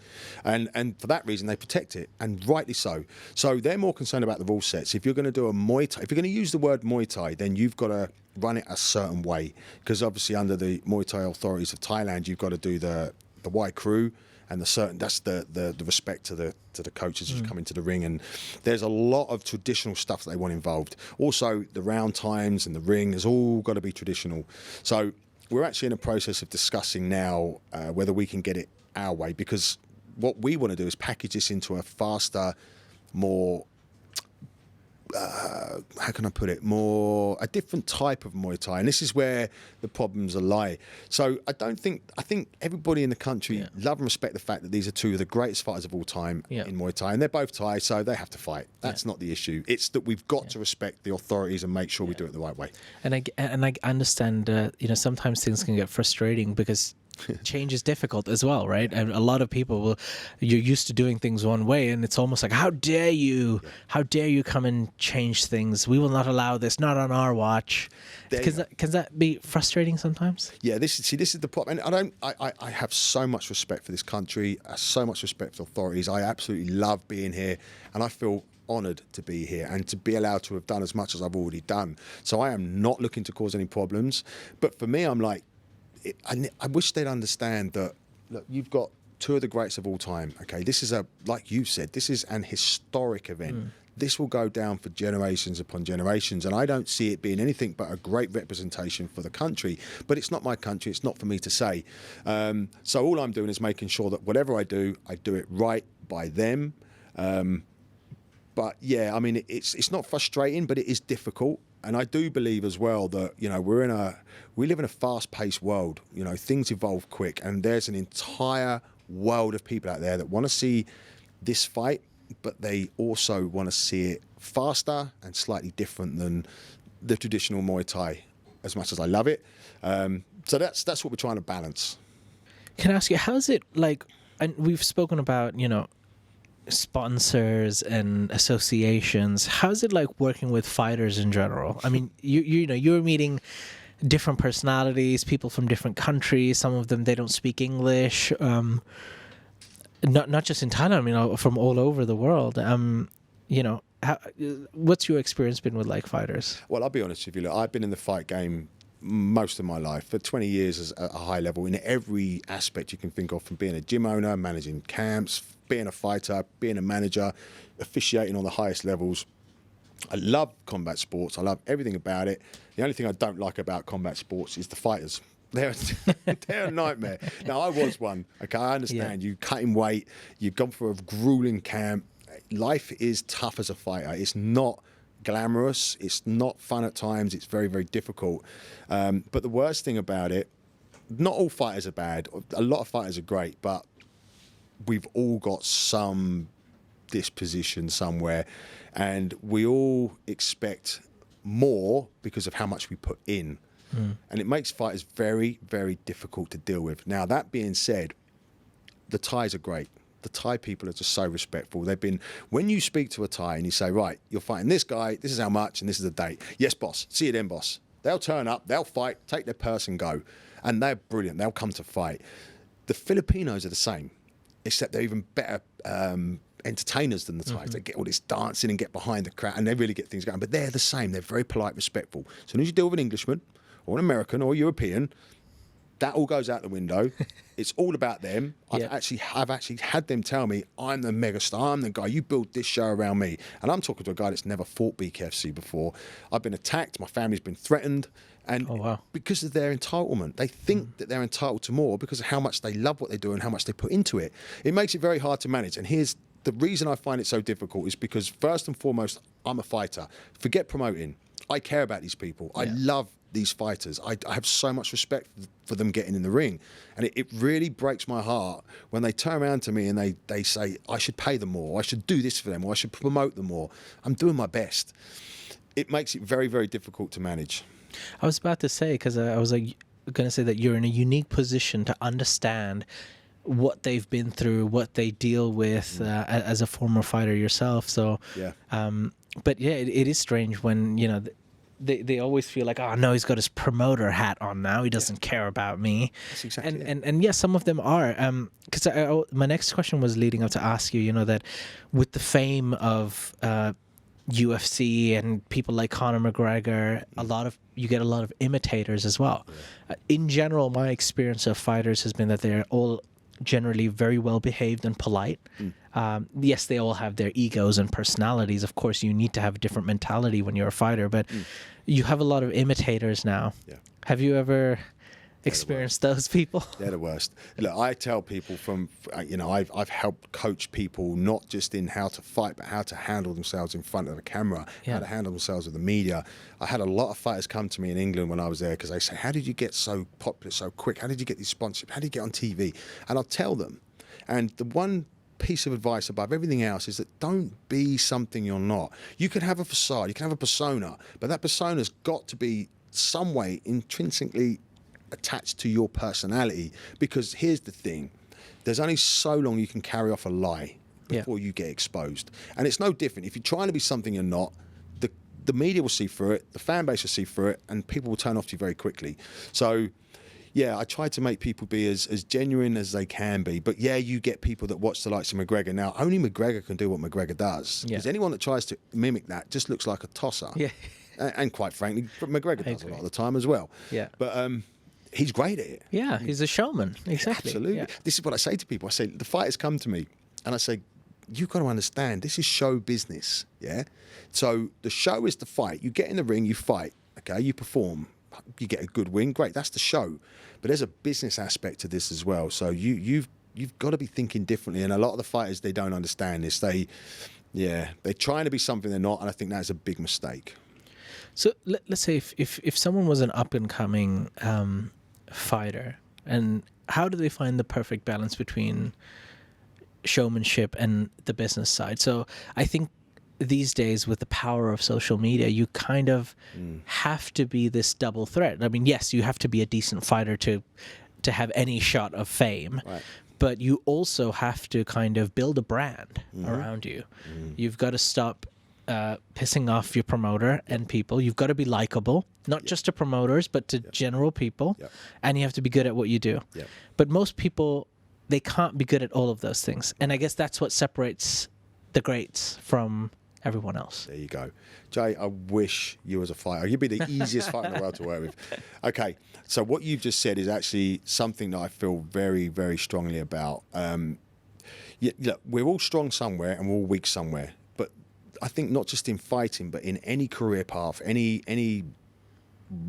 A: And for that reason, they protect it, and rightly so. So they're more concerned about the rule sets. If you're going to do a Muay Thai, if you're going to use the word Muay Thai, then you've got to run it a certain way. Because obviously under the Muay Thai authorities of Thailand, you've got to do the white crew, and that's the respect to the coaches who come into the ring. And there's a lot of traditional stuff that they want involved. Also, the round times and the ring has all got to be traditional. So we're actually in a process of discussing now whether we can get it our way, because what we want to do is package this into a faster, more, how can I put it, a different type of Muay Thai. And this is where the problems lie. So I think everybody in the country love and respect the fact that these are two of the greatest fighters of all time in Muay Thai. And they're both Thai, so they have to fight. That's not the issue. It's that we've got to respect the authorities and make sure we do it the right way.
C: And I understand, sometimes things can get frustrating because change is difficult as well, right? And a lot of people you're used to doing things one way, and it's almost like, how dare you come and change things? We will not allow this, not on our watch. Can that be frustrating sometimes?
A: Yeah, this is the problem. And I have so much respect for this country, so much respect for authorities. I absolutely love being here, and I feel honoured to be here and to be allowed to have done as much as I've already done. So I am not looking to cause any problems. But for me, I'm like, I wish they'd understand that, look, you've got two of the greats of all time, okay? This is like you said, this is an historic event. This will go down for generations upon generations, and I don't see it being anything but a great representation for the country. But it's not my country, it's not for me to say. So all I'm doing is making sure that whatever I do it right by them. But yeah, I mean, it's not frustrating, but it is difficult. And I do believe as well that, we live in a fast-paced world. Things evolve quick, and there's an entire world of people out there that want to see this fight, but they also want to see it faster and slightly different than the traditional Muay Thai, as much as I love it. So that's what we're trying to balance.
C: Can I ask you, how's it like, and we've spoken about, sponsors and associations. How's it like working with fighters in general? I mean, you're meeting different personalities, people from different countries. Some of them, they don't speak English. Not just in Thailand, I mean, from all over the world. What's your experience been with like fighters?
A: Well, I'll be honest with you. Look, I've been in the fight game most of my life, for 20 years at a high level in every aspect you can think of, from being a gym owner, managing camps, being a fighter, being a manager, officiating on the highest levels. I love combat sports. I love everything about it. The only thing I don't like about combat sports is the fighters. They're a nightmare. Now, I was one. Okay, I understand. You cutting weight. You've gone for a grueling camp. Life is tough as a fighter. It's not glamorous. It's not fun at times. It's very, very difficult. But the worst thing about it, not all fighters are bad. A lot of fighters are great, but we've all got some disposition somewhere, and we all expect more because of how much we put in. And it makes fighters very, very difficult to deal with. Now, that being said, the Thais are great. The Thai people are just so respectful. They've been, when you speak to a Thai and you say, right, you're fighting this guy, this is how much, and this is the date. Yes, boss. See you then, boss. They'll turn up, they'll fight, take their purse and go. And they're brilliant. They'll come to fight. The Filipinos are the same, except they're even better entertainers than the Thais. They get all this dancing and get behind the crowd, and they really get things going. But they're the same. They're very polite, respectful. As soon as you deal with an Englishman or an American or a European, that all goes out the window. It's all about them. I've actually had them tell me, I'm the megastar, I'm the guy, you build this show around me. And I'm talking to a guy that's never fought BKFC before. I've been attacked, my family's been threatened. And because of their entitlement, they think that they're entitled to more because of how much they love what they do and how much they put into it. It makes it very hard to manage. And here's the reason I find it so difficult is because, first and foremost, I'm a fighter. Forget promoting. I care about these people. I love these fighters. I have so much respect for them getting in the ring. And it really breaks my heart when they turn around to me and they say, I should pay them more, or I should do this for them, or I should promote them more. I'm doing my best. It makes it very, very difficult to manage.
C: I was about to say, because I was going to say that you're in a unique position to understand what they've been through, what they deal with as a former fighter yourself. So, but yeah, it is strange when, you know, they always feel like, oh no, he's got his promoter hat on now. He doesn't care about me. That's exactly and yes, some of them are. Because my next question was leading up to ask you, you know, that with the fame of UFC and people like Conor McGregor, you get a lot of imitators as well. In general, my experience of fighters has been that they're all generally very well behaved and polite. Yes, they all have their egos and personalities. Of course, you need to have a different mentality when you're a fighter, but you have a lot of imitators now. Have you ever experienced those people?
A: They're the worst. Look, I tell people I've helped coach people not just in how to fight, but how to handle themselves in front of the camera, how to handle themselves with the media. I had a lot of fighters come to me in England when I was there because they say, how did you get so popular so quick? How did you get these sponsorships? How did you get on TV? And I'll tell them. And the one piece of advice above everything else is that don't be something you're not. You can have a facade, you can have a persona, but that persona's got to be some way intrinsically attached to your personality, because here's the thing, there's only so long you can carry off a lie before you get exposed. And it's no different. If you're trying to be something you're not, the media will see through it, the fan base will see through it, and people will turn off to you very quickly. So yeah, I try to make people be as genuine as they can be. But yeah, you get people that watch the likes of McGregor. Now, only McGregor can do what McGregor does. Because anyone that tries to mimic that just looks like a tosser. And quite frankly, McGregor does a lot of the time as well. But he's great at it.
C: Yeah, he's a showman. Exactly.
A: Absolutely. This is what I say to people. I say, the fighters come to me and I say, you've got to understand, this is show business, yeah? So the show is the fight. You get in the ring, you fight, okay? You perform. You get a good win, great, that's the show. But there's a business aspect to this as well. So you've got to be thinking differently. And a lot of the fighters, they don't understand this. They're trying to be something they're not, and I think that's a big mistake.
C: So let's say if someone was an up-and-coming fighter, and how do they find the perfect balance between showmanship and the business side? So I think these days, with the power of social media, you kind of have to be this double threat. I mean, yes, you have to be a decent fighter to have any shot of fame, but you also have to kind of build a brand around you. You've got to stop pissing off your promoter and people. You've got to be likable, not just to promoters, but to general people, and you have to be good at what you do. But most people, they can't be good at all of those things, and I guess that's what separates the greats from everyone else.
A: There you go. Jay, I wish you was a fighter. You'd be the easiest fighter in the world to work with. Okay, so what you've just said is actually something that I feel very, very strongly about. Yeah, look, we're all strong somewhere and we're all weak somewhere. But I think not just in fighting, but in any career path, any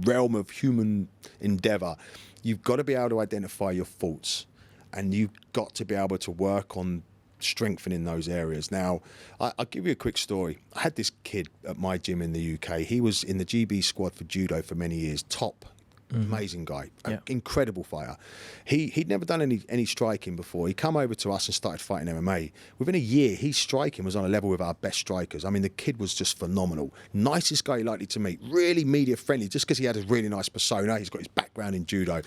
A: realm of human endeavour, you've got to be able to identify your faults, and you've got to be able to work on strengthening those areas. Now, I'll give you a quick story. I had this kid at my gym in the UK. He was in the GB squad for judo for many years. Top, amazing guy, incredible fighter. He'd never done any striking before. He come over to us and started fighting MMA. Within a year, his striking was on a level with our best strikers. I mean, the kid was just phenomenal. Nicest guy you're likely to meet. Really media friendly, just because he had a really nice persona. He's got his background in judo.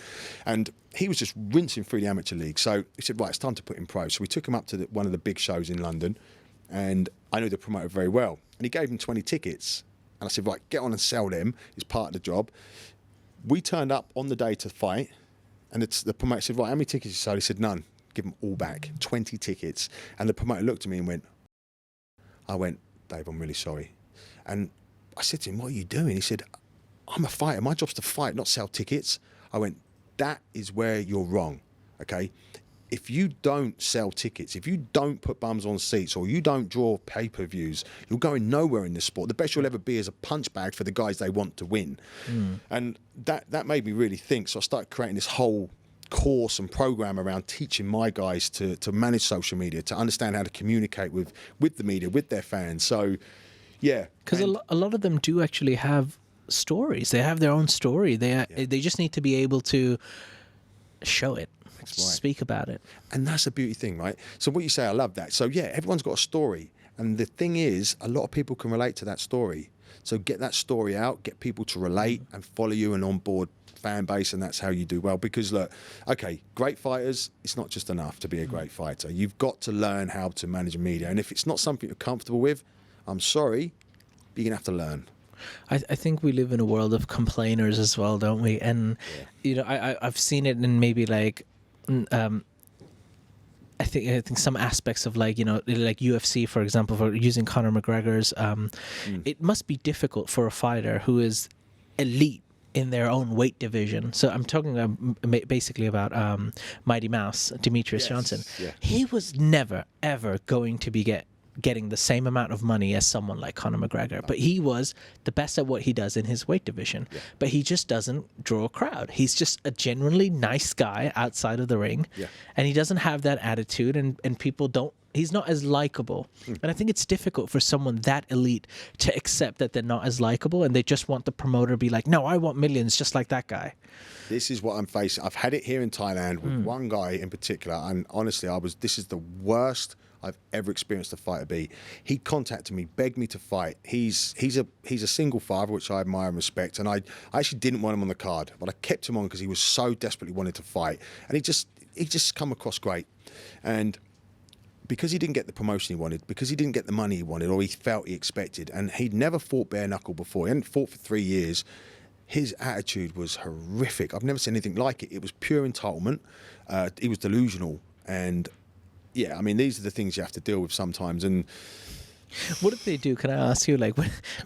A: And he was just rinsing through the amateur league. So he said, right, it's time to put him pro. So we took him up to one of the big shows in London, and I knew the promoter very well. And he gave him 20 tickets. And I said, right, get on and sell them. It's part of the job. We turned up on the day to fight, and the promoter said, right, how many tickets you sold? He said, none. Give them all back. 20 tickets. And the promoter looked at me and I went, Dave, I'm really sorry. And I said to him, what are you doing? He said, I'm a fighter. My job's to fight, not sell tickets. I went, that is where you're wrong, okay? If you don't sell tickets, if you don't put bums on seats, or you don't draw pay-per-views, you're going nowhere in this sport. The best you'll ever be is a punch bag for the guys they want to win. And that made me really think. So I started creating this whole course and program around teaching my guys to manage social media, to understand how to communicate with the media, with their fans. So, yeah.
C: Because a lot of them do actually have stories. They have their own story. They just need to be able to show it. Right. Speak about it.
A: And that's a beauty thing, right? So what you say, I love that. So yeah, everyone's got a story. And the thing is, a lot of people can relate to that story. So get that story out, get people to relate and follow you and onboard fan base, and that's how you do well. Because look, okay, great fighters, it's not just enough to be a great fighter. You've got to learn how to manage media. And if it's not something you're comfortable with, I'm sorry, you're going to have to learn.
C: I think we live in a world of complainers as well, don't we? And, you know, I've seen it in maybe like... I think some aspects of like UFC, for example, for using Conor McGregor's, it must be difficult for a fighter who is elite in their own weight division. So I'm talking basically about Mighty Mouse, Demetrius Johnson.
A: Yeah.
C: He was never, ever going to be getting the same amount of money as someone like Conor McGregor, but he was the best at what he does in his weight division. But he just doesn't draw a crowd. He's just a genuinely nice guy outside of the ring, and he doesn't have that attitude, and people don't. He's not as likable, and I think it's difficult for someone that elite to accept that they're not as likable, and they just want the promoter to be like, no, I want millions just like that guy.
A: This is what I'm facing. I've had it here in Thailand with one guy in particular, and honestly, this is the worst I've ever experienced a fighter be. He contacted me, begged me to fight. He's a single father, which I admire and respect, and I actually didn't want him on the card, but I kept him on because he was so desperately wanted to fight, and he just come across great. And because he didn't get the promotion he wanted, because he didn't get the money he wanted, or he felt he expected, and he'd never fought bare-knuckle before, he hadn't fought for 3 years, his attitude was horrific. I've never seen anything like it. It was pure entitlement. He was delusional, and yeah, I mean, these are the things you have to deal with sometimes. And
C: what did they do? Can I ask you? Like,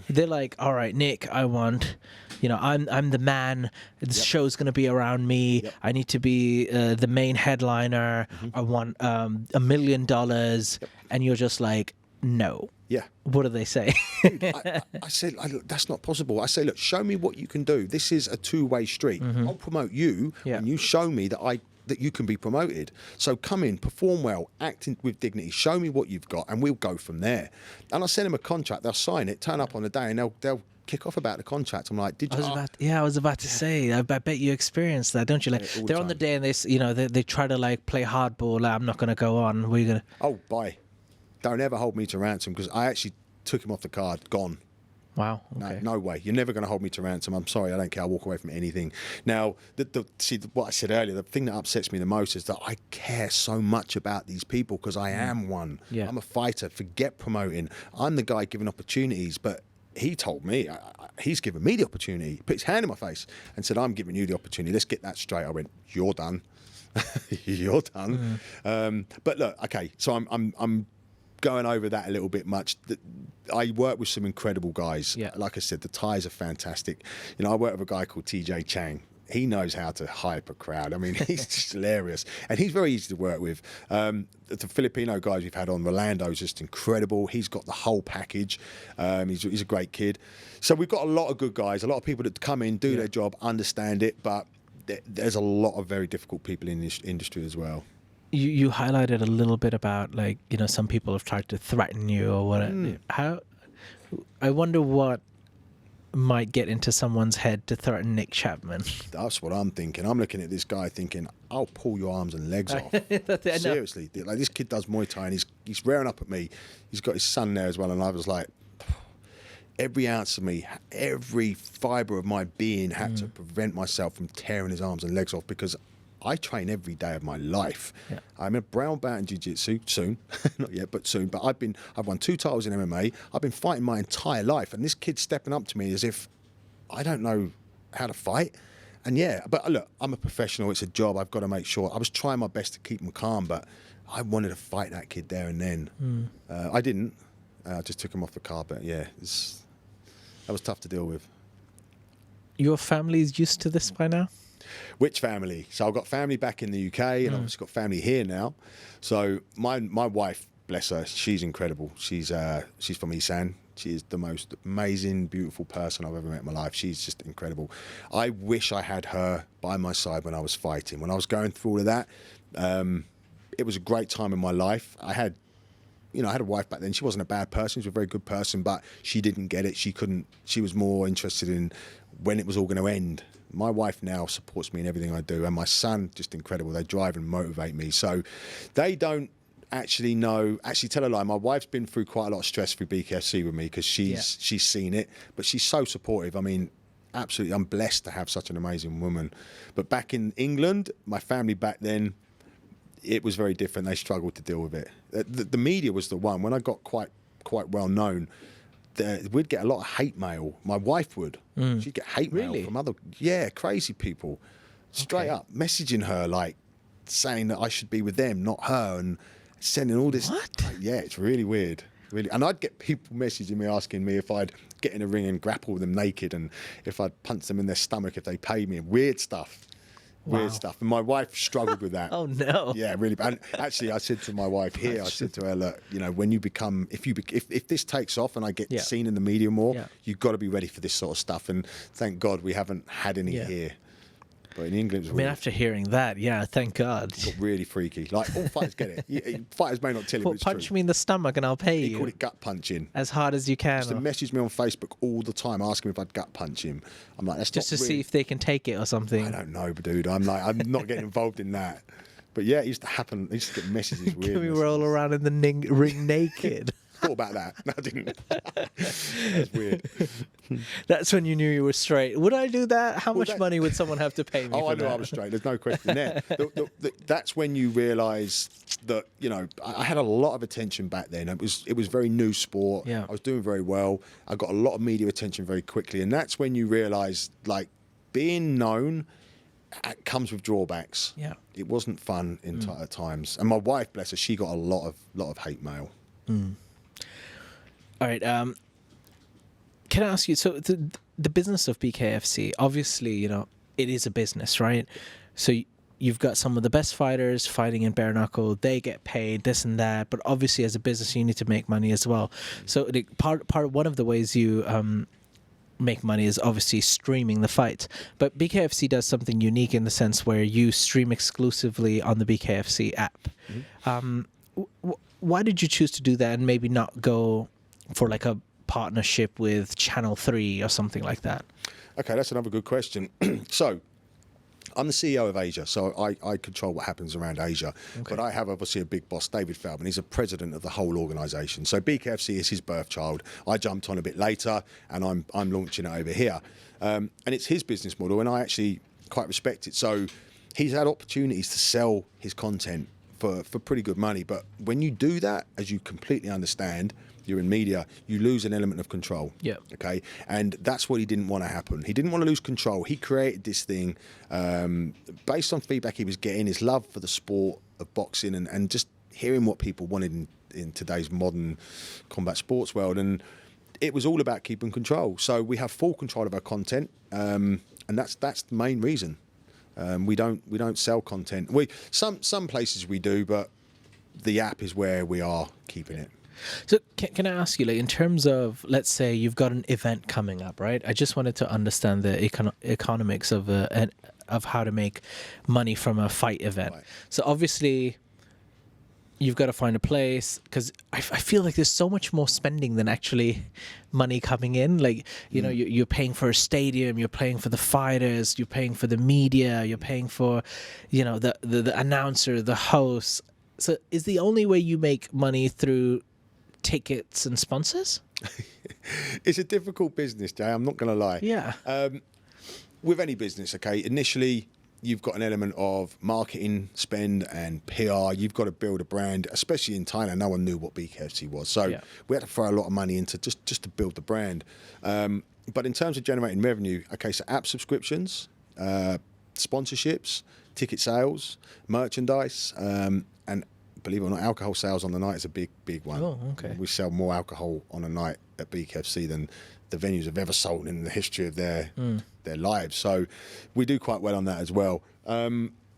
C: they're like, all right, Nick, I want, I'm the man. This show's going to be around me. I need to be the main headliner. I want $1 million. And you're just like, no.
A: Yeah.
C: What do they say?
A: Dude, I said, that's not possible. I say, look, show me what you can do. This is a two-way street. I'll promote you, and you show me that you can be promoted. So come in, perform well, act with dignity, show me what you've got, and we'll go from there. And I send them a contract, they'll sign it, turn up on the day, and they'll kick off about the contract. I'm like, did you?
C: I was about to say, I bet you experienced that, don't you? Like, they're on the day and they try to like play hardball. Like, I'm not going to go on. We're gonna.
A: Oh, bye. Don't ever hold me to ransom, because I actually took him off the card. Gone.
C: Wow. Okay.
A: No way. You're never going to hold me to ransom. I'm sorry. I don't care. I'll walk away from anything. Now, see what I said earlier, the thing that upsets me the most is that I care so much about these people, because I am one.
C: Yeah.
A: I'm a fighter. Forget promoting. I'm the guy giving opportunities, but he told me, he's given me the opportunity. He put his hand in my face and said, I'm giving you the opportunity. Let's get that straight. I went, you're done. You're done. But look, okay, so I'm going over that a little bit much. I work with some incredible guys.
C: Yeah.
A: Like I said, the Thais are fantastic. You know, I work with a guy called TJ Chang. He knows how to hype a crowd. I mean, he's just hilarious. And he's very easy to work with. The Filipino guys we've had on, Rolando's just incredible. He's got the whole package. He's a great kid. So we've got a lot of good guys, a lot of people that come in, do their job, understand it, but there's a lot of very difficult people in this industry as well.
C: You highlighted a little bit about, like, you know, some people have tried to threaten you or what. How? I wonder what might get into someone's head to threaten Nick Chapman.
A: That's what I'm thinking. I'm looking at this guy thinking, I'll pull your arms and legs off. Seriously. Like, this kid does Muay Thai and he's rearing up at me. He's got his son there as well. And I was like, every ounce of me, every fibre of my being had to prevent myself from tearing his arms and legs off, because I train every day of my life. Yeah. I'm a brown belt in jiu-jitsu soon, not yet, but soon. But I've won 2 titles in MMA. I've been fighting my entire life, and this kid's stepping up to me as if I don't know how to fight. And yeah, but look, I'm a professional. It's a job. I've got to make sure. I was trying my best to keep him calm, but I wanted to fight that kid there and then. I didn't. I just took him off the carpet. Yeah, that was tough to deal with.
C: Your family's used to this by now?
A: Which family? So I've got family back in the UK, and I've obviously got family here now. So my wife, bless her, she's incredible. She's from Isan. She is the most amazing, beautiful person I've ever met in my life. She's just incredible. I wish I had her by my side when I was fighting. When I was going through all of that, it was a great time in my life. I had a wife back then. She wasn't a bad person. She was a very good person, but she didn't get it. She was more interested in when it was all going to end. My wife now supports me in everything I do, and my son, just incredible. They drive and motivate me. So they don't actually know. Actually, tell a lie, my wife's been through quite a lot of stress through BKFC with me, because she's seen it, but she's so supportive. I mean, absolutely, I'm blessed to have such an amazing woman. But back in England, my family back then, it was very different. They struggled to deal with it. The media was the one. When I got quite well known, we'd get a lot of hate mail. My wife would. She'd get hate mail from other, crazy people, straight up messaging her, like saying that I should be with them, not her, and sending all this.
C: What?
A: Yeah, it's really weird. Really. And I'd get people messaging me asking me if I'd get in a ring and grapple them naked, and if I'd punch them in their stomach if they paid me. Weird stuff. Weird stuff. And my wife struggled with that.
C: Oh, no.
A: Yeah, really. And actually, I said to my wife here, I said to her, look, you know, when you become, if this takes off and I get seen in the media more, you've got to be ready for this sort of stuff. And thank God we haven't had any here. But in England, it was weird.
C: After hearing that, thank God.
A: It got really freaky. Like, all fighters get it. Fighters may not tell you, but it's
C: punch
A: true.
C: me in the stomach and I'll pay you.
A: He called it gut punching.
C: As hard as you can.
A: Used to message me on Facebook all the time, asking me if I'd gut punch him. I'm like, that's
C: just
A: not
C: to
A: really...
C: see if they can take it or something.
A: I don't know, dude. I'm not getting involved in that. But yeah, it used to happen. I used to get messages.
C: Can we roll around in the ring naked?
A: Thought about that. No, I didn't. That's weird.
C: That's when you knew you were straight. Would I do that? How much money would someone have to pay me?
A: I knew I was straight. There's no question there. That's when you realise that, you know, I had a lot of attention back then. It was very new sport.
C: Yeah.
A: I was doing very well. I got a lot of media attention very quickly, and that's when you realise, like, being known comes with drawbacks.
C: Yeah.
A: It wasn't fun at times. And my wife, bless her, she got a lot of hate mail.
C: All right. Can I ask you? So the business of BKFC, obviously, you know, it is a business, right? So you've got some of the best fighters fighting in Bare-Knuckle. They get paid this and that, but obviously, as a business, you need to make money as well. So one of the ways you make money is obviously streaming the fights. But BKFC does something unique in the sense where you stream exclusively on the BKFC app. Why did you choose to do that and maybe not go for like a partnership with Channel 3 or something like that?
A: Okay, that's another good question. So, I'm the CEO of Asia, so I control what happens around Asia. Okay. But I have obviously a big boss, David Feldman. He's a president of the whole organisation. So BKFC is his birth child. I jumped on a bit later, and I'm launching it over here. And it's his business model, and I actually quite respect it. So he's had opportunities to sell his content for pretty good money. But when you do that, as you completely understand, you're in media, you lose an element of control. Yeah. Okay. And that's what he didn't want to happen. He didn't want to lose control. He created this thing based on feedback he was getting, his love for the sport of boxing, and just hearing what people wanted in today's modern combat sports world. And it was all about keeping control. So we have full control of our content, and that's the main reason. We don't sell content. Some places we do, but the app is where we are keeping it.
C: So can I ask you, like, in terms of, let's say you've got an event coming up, right? I just wanted to understand the economics of how to make money from a fight event.
A: Right.
C: So obviously, you've got to find a place, because I feel like there's so much more spending than actually money coming in. Like, you know, you're paying for a stadium, you're paying for the fighters, you're paying for the media, you're paying for, you know, the announcer, the host. So is the only way you make money through tickets and sponsors?
A: It's a difficult business, Jay, I'm not going to lie.
C: Yeah.
A: With any business, okay, initially you've got an element of marketing spend and PR. You've got to build a brand, especially in Thailand. No one knew what BKFC was. So we had to throw a lot of money into just to build the brand. But in terms of generating revenue, okay, so app subscriptions, sponsorships, ticket sales, merchandise, and believe it or not, alcohol sales on the night is a big one.
C: Oh, okay.
A: We sell more alcohol on a night at BKFC than the venues have ever sold in the history of their lives. So we do quite well on that as well.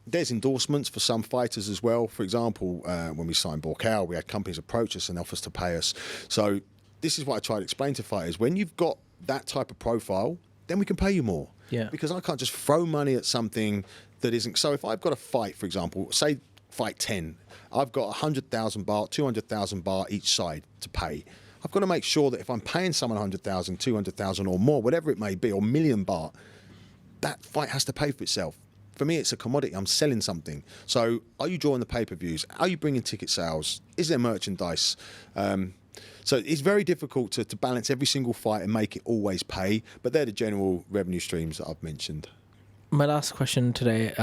A: There's endorsements for some fighters as well. For example, when we signed BUAKAW, we had companies approach us and offer us to pay us. So this is what I try to explain to fighters. When you've got that type of profile, then we can pay you more.
C: Yeah.
A: Because I can't just throw money at something that isn't. So if I've got a fight, for example, say fight 10, I've got 100,000 baht, 200,000 baht each side to pay. I've got to make sure that if I'm paying someone 100,000, 200,000 or more, whatever it may be, or million baht, that fight has to pay for itself. For me, it's a commodity. I'm selling something. So are you drawing the pay-per-views? Are you bringing ticket sales? Is there merchandise? So it's very difficult to balance every single fight and make it always pay, but they're the general revenue streams that I've mentioned.
C: My last question today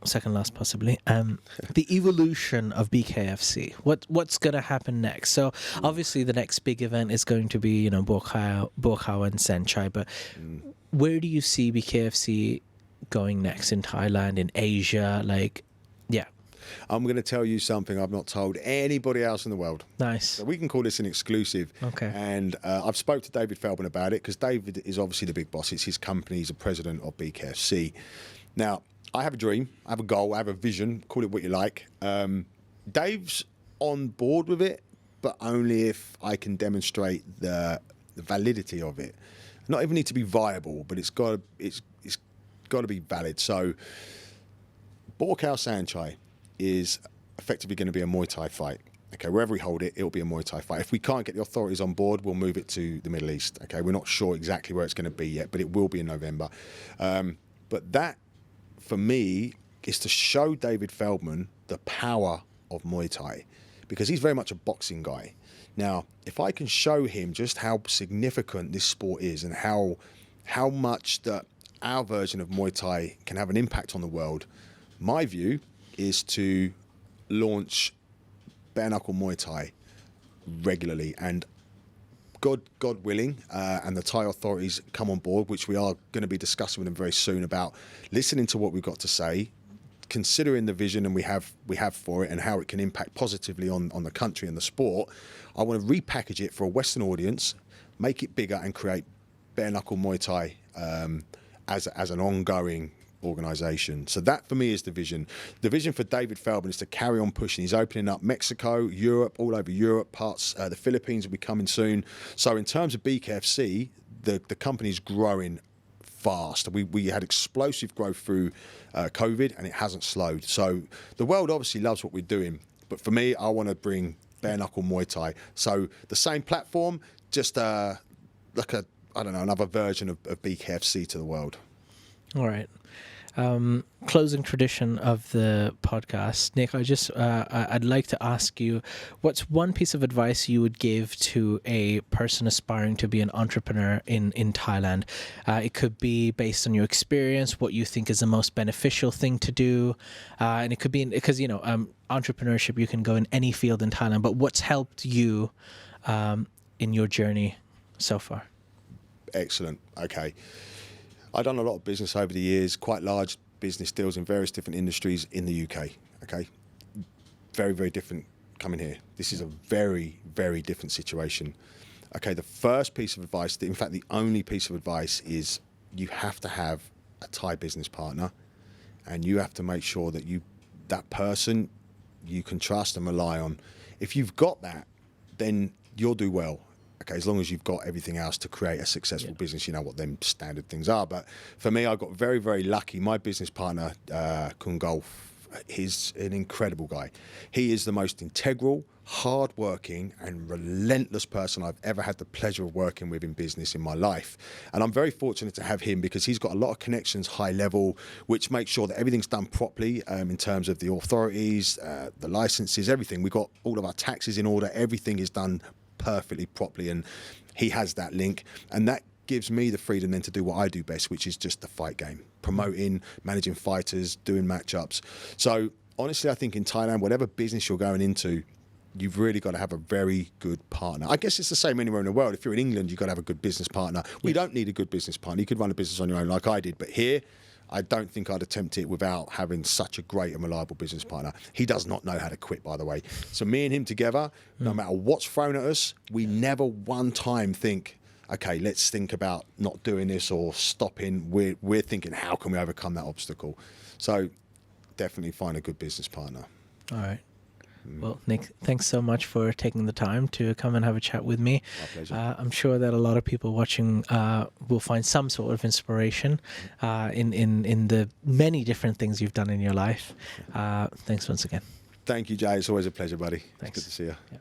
C: second last possibly, the evolution of BKFC. What's going to happen next? So obviously the next big event is going to be, you know, BUAKAW and SAENCHAI, but where do you see BKFC going next in Thailand, in Asia? Like, yeah.
A: I'm going to tell you something I've not told anybody else in the world.
C: Nice.
A: So we can call this an exclusive.
C: Okay.
A: And I've spoke to David Feldman about it, because David is obviously the big boss. It's his company. He's the president of BKFC. Now, I have a dream, I have a goal, I have a vision, call it what you like. Dave's on board with it, but only if I can demonstrate the validity of it. Not even need to be viable, but it's got to be valid. So BUAKAW SAENCHAI is effectively going to be a Muay Thai fight. Okay, wherever we hold it, it'll be a Muay Thai fight. If we can't get the authorities on board, we'll move it to the Middle East. Okay, we're not sure exactly where it's going to be yet, but it will be in November. But that, for me, is to show David Feldman the power of Muay Thai, because he's very much a boxing guy. Now, if I can show him just how significant this sport is and how much that our version of Muay Thai can have an impact on the world, my view is to launch Bare-Knuckle Muay Thai regularly, and God willing, and the Thai authorities come on board, which we are going to be discussing with them very soon, about listening to what we've got to say, considering the vision and we have for it and how it can impact positively on the country and the sport. I want to repackage it for a Western audience, make it bigger, and create Bare-Knuckle Muay Thai as an ongoing organisation. So that for me is the vision. The vision for David Feldman is to carry on pushing. He's opening up Mexico, Europe, all over Europe, parts, the Philippines will be coming soon. So in terms of BKFC, the company's growing fast. We had explosive growth through COVID, and it hasn't slowed. So the world obviously loves what we're doing, but for me, I want to bring Bare-Knuckle Muay Thai. So the same platform, just like another version of BKFC to the world.
C: All right. Closing tradition of the podcast, Nick, I'd like to ask you, what's one piece of advice you would give to a person aspiring to be an entrepreneur in Thailand? It could be based on your experience, what you think is the most beneficial thing to do, and it could be because entrepreneurship, you can go in any field in Thailand, but what's helped you in your journey so far?
A: Excellent. Okay. I've done a lot of business over the years, quite large business deals in various different industries in the UK. Okay, very, very different come in here. This is a very, very different situation. Okay, the first piece of advice, in fact, the only piece of advice is you have to have a Thai business partner, and you have to make sure that that person you can trust and rely on. If you've got that, then you'll do well. Okay, as long as you've got everything else to create a successful business, you know what them standard things are. But for me, I got very, very lucky. My business partner, Kun Golf, he's an incredible guy. He is the most integral, hard-working and relentless person I've ever had the pleasure of working with in business in my life. And I'm very fortunate to have him because he's got a lot of connections high level, which makes sure that everything's done properly in terms of the authorities, the licenses, everything. We've got all of our taxes in order. Everything is done perfectly, properly, and he has that link. And that gives me the freedom then to do what I do best, which is just the fight game, promoting, managing fighters, doing matchups. So honestly, I think in Thailand, whatever business you're going into, you've really got to have a very good partner. I guess it's the same anywhere in the world. If you're in England, you've got to have a good business partner. We don't need a good business partner. You could run a business on your own like I did. But here, I don't think I'd attempt it without having such a great and reliable business partner. He does not know how to quit, by the way. So me and him together, no matter what's thrown at us, we never one time think, okay, let's think about not doing this or stopping. We're thinking, how can we overcome that obstacle? So definitely find a good business partner.
C: All right. Well, Nick, thanks so much for taking the time to come and have a chat with me.
A: My pleasure.
C: I'm sure that a lot of people watching will find some sort of inspiration in the many different things you've done in your life. Thanks once again.
A: Thank you, Jay. It's always a pleasure, buddy.
C: Thanks.
A: It's good to see you.
C: Yeah.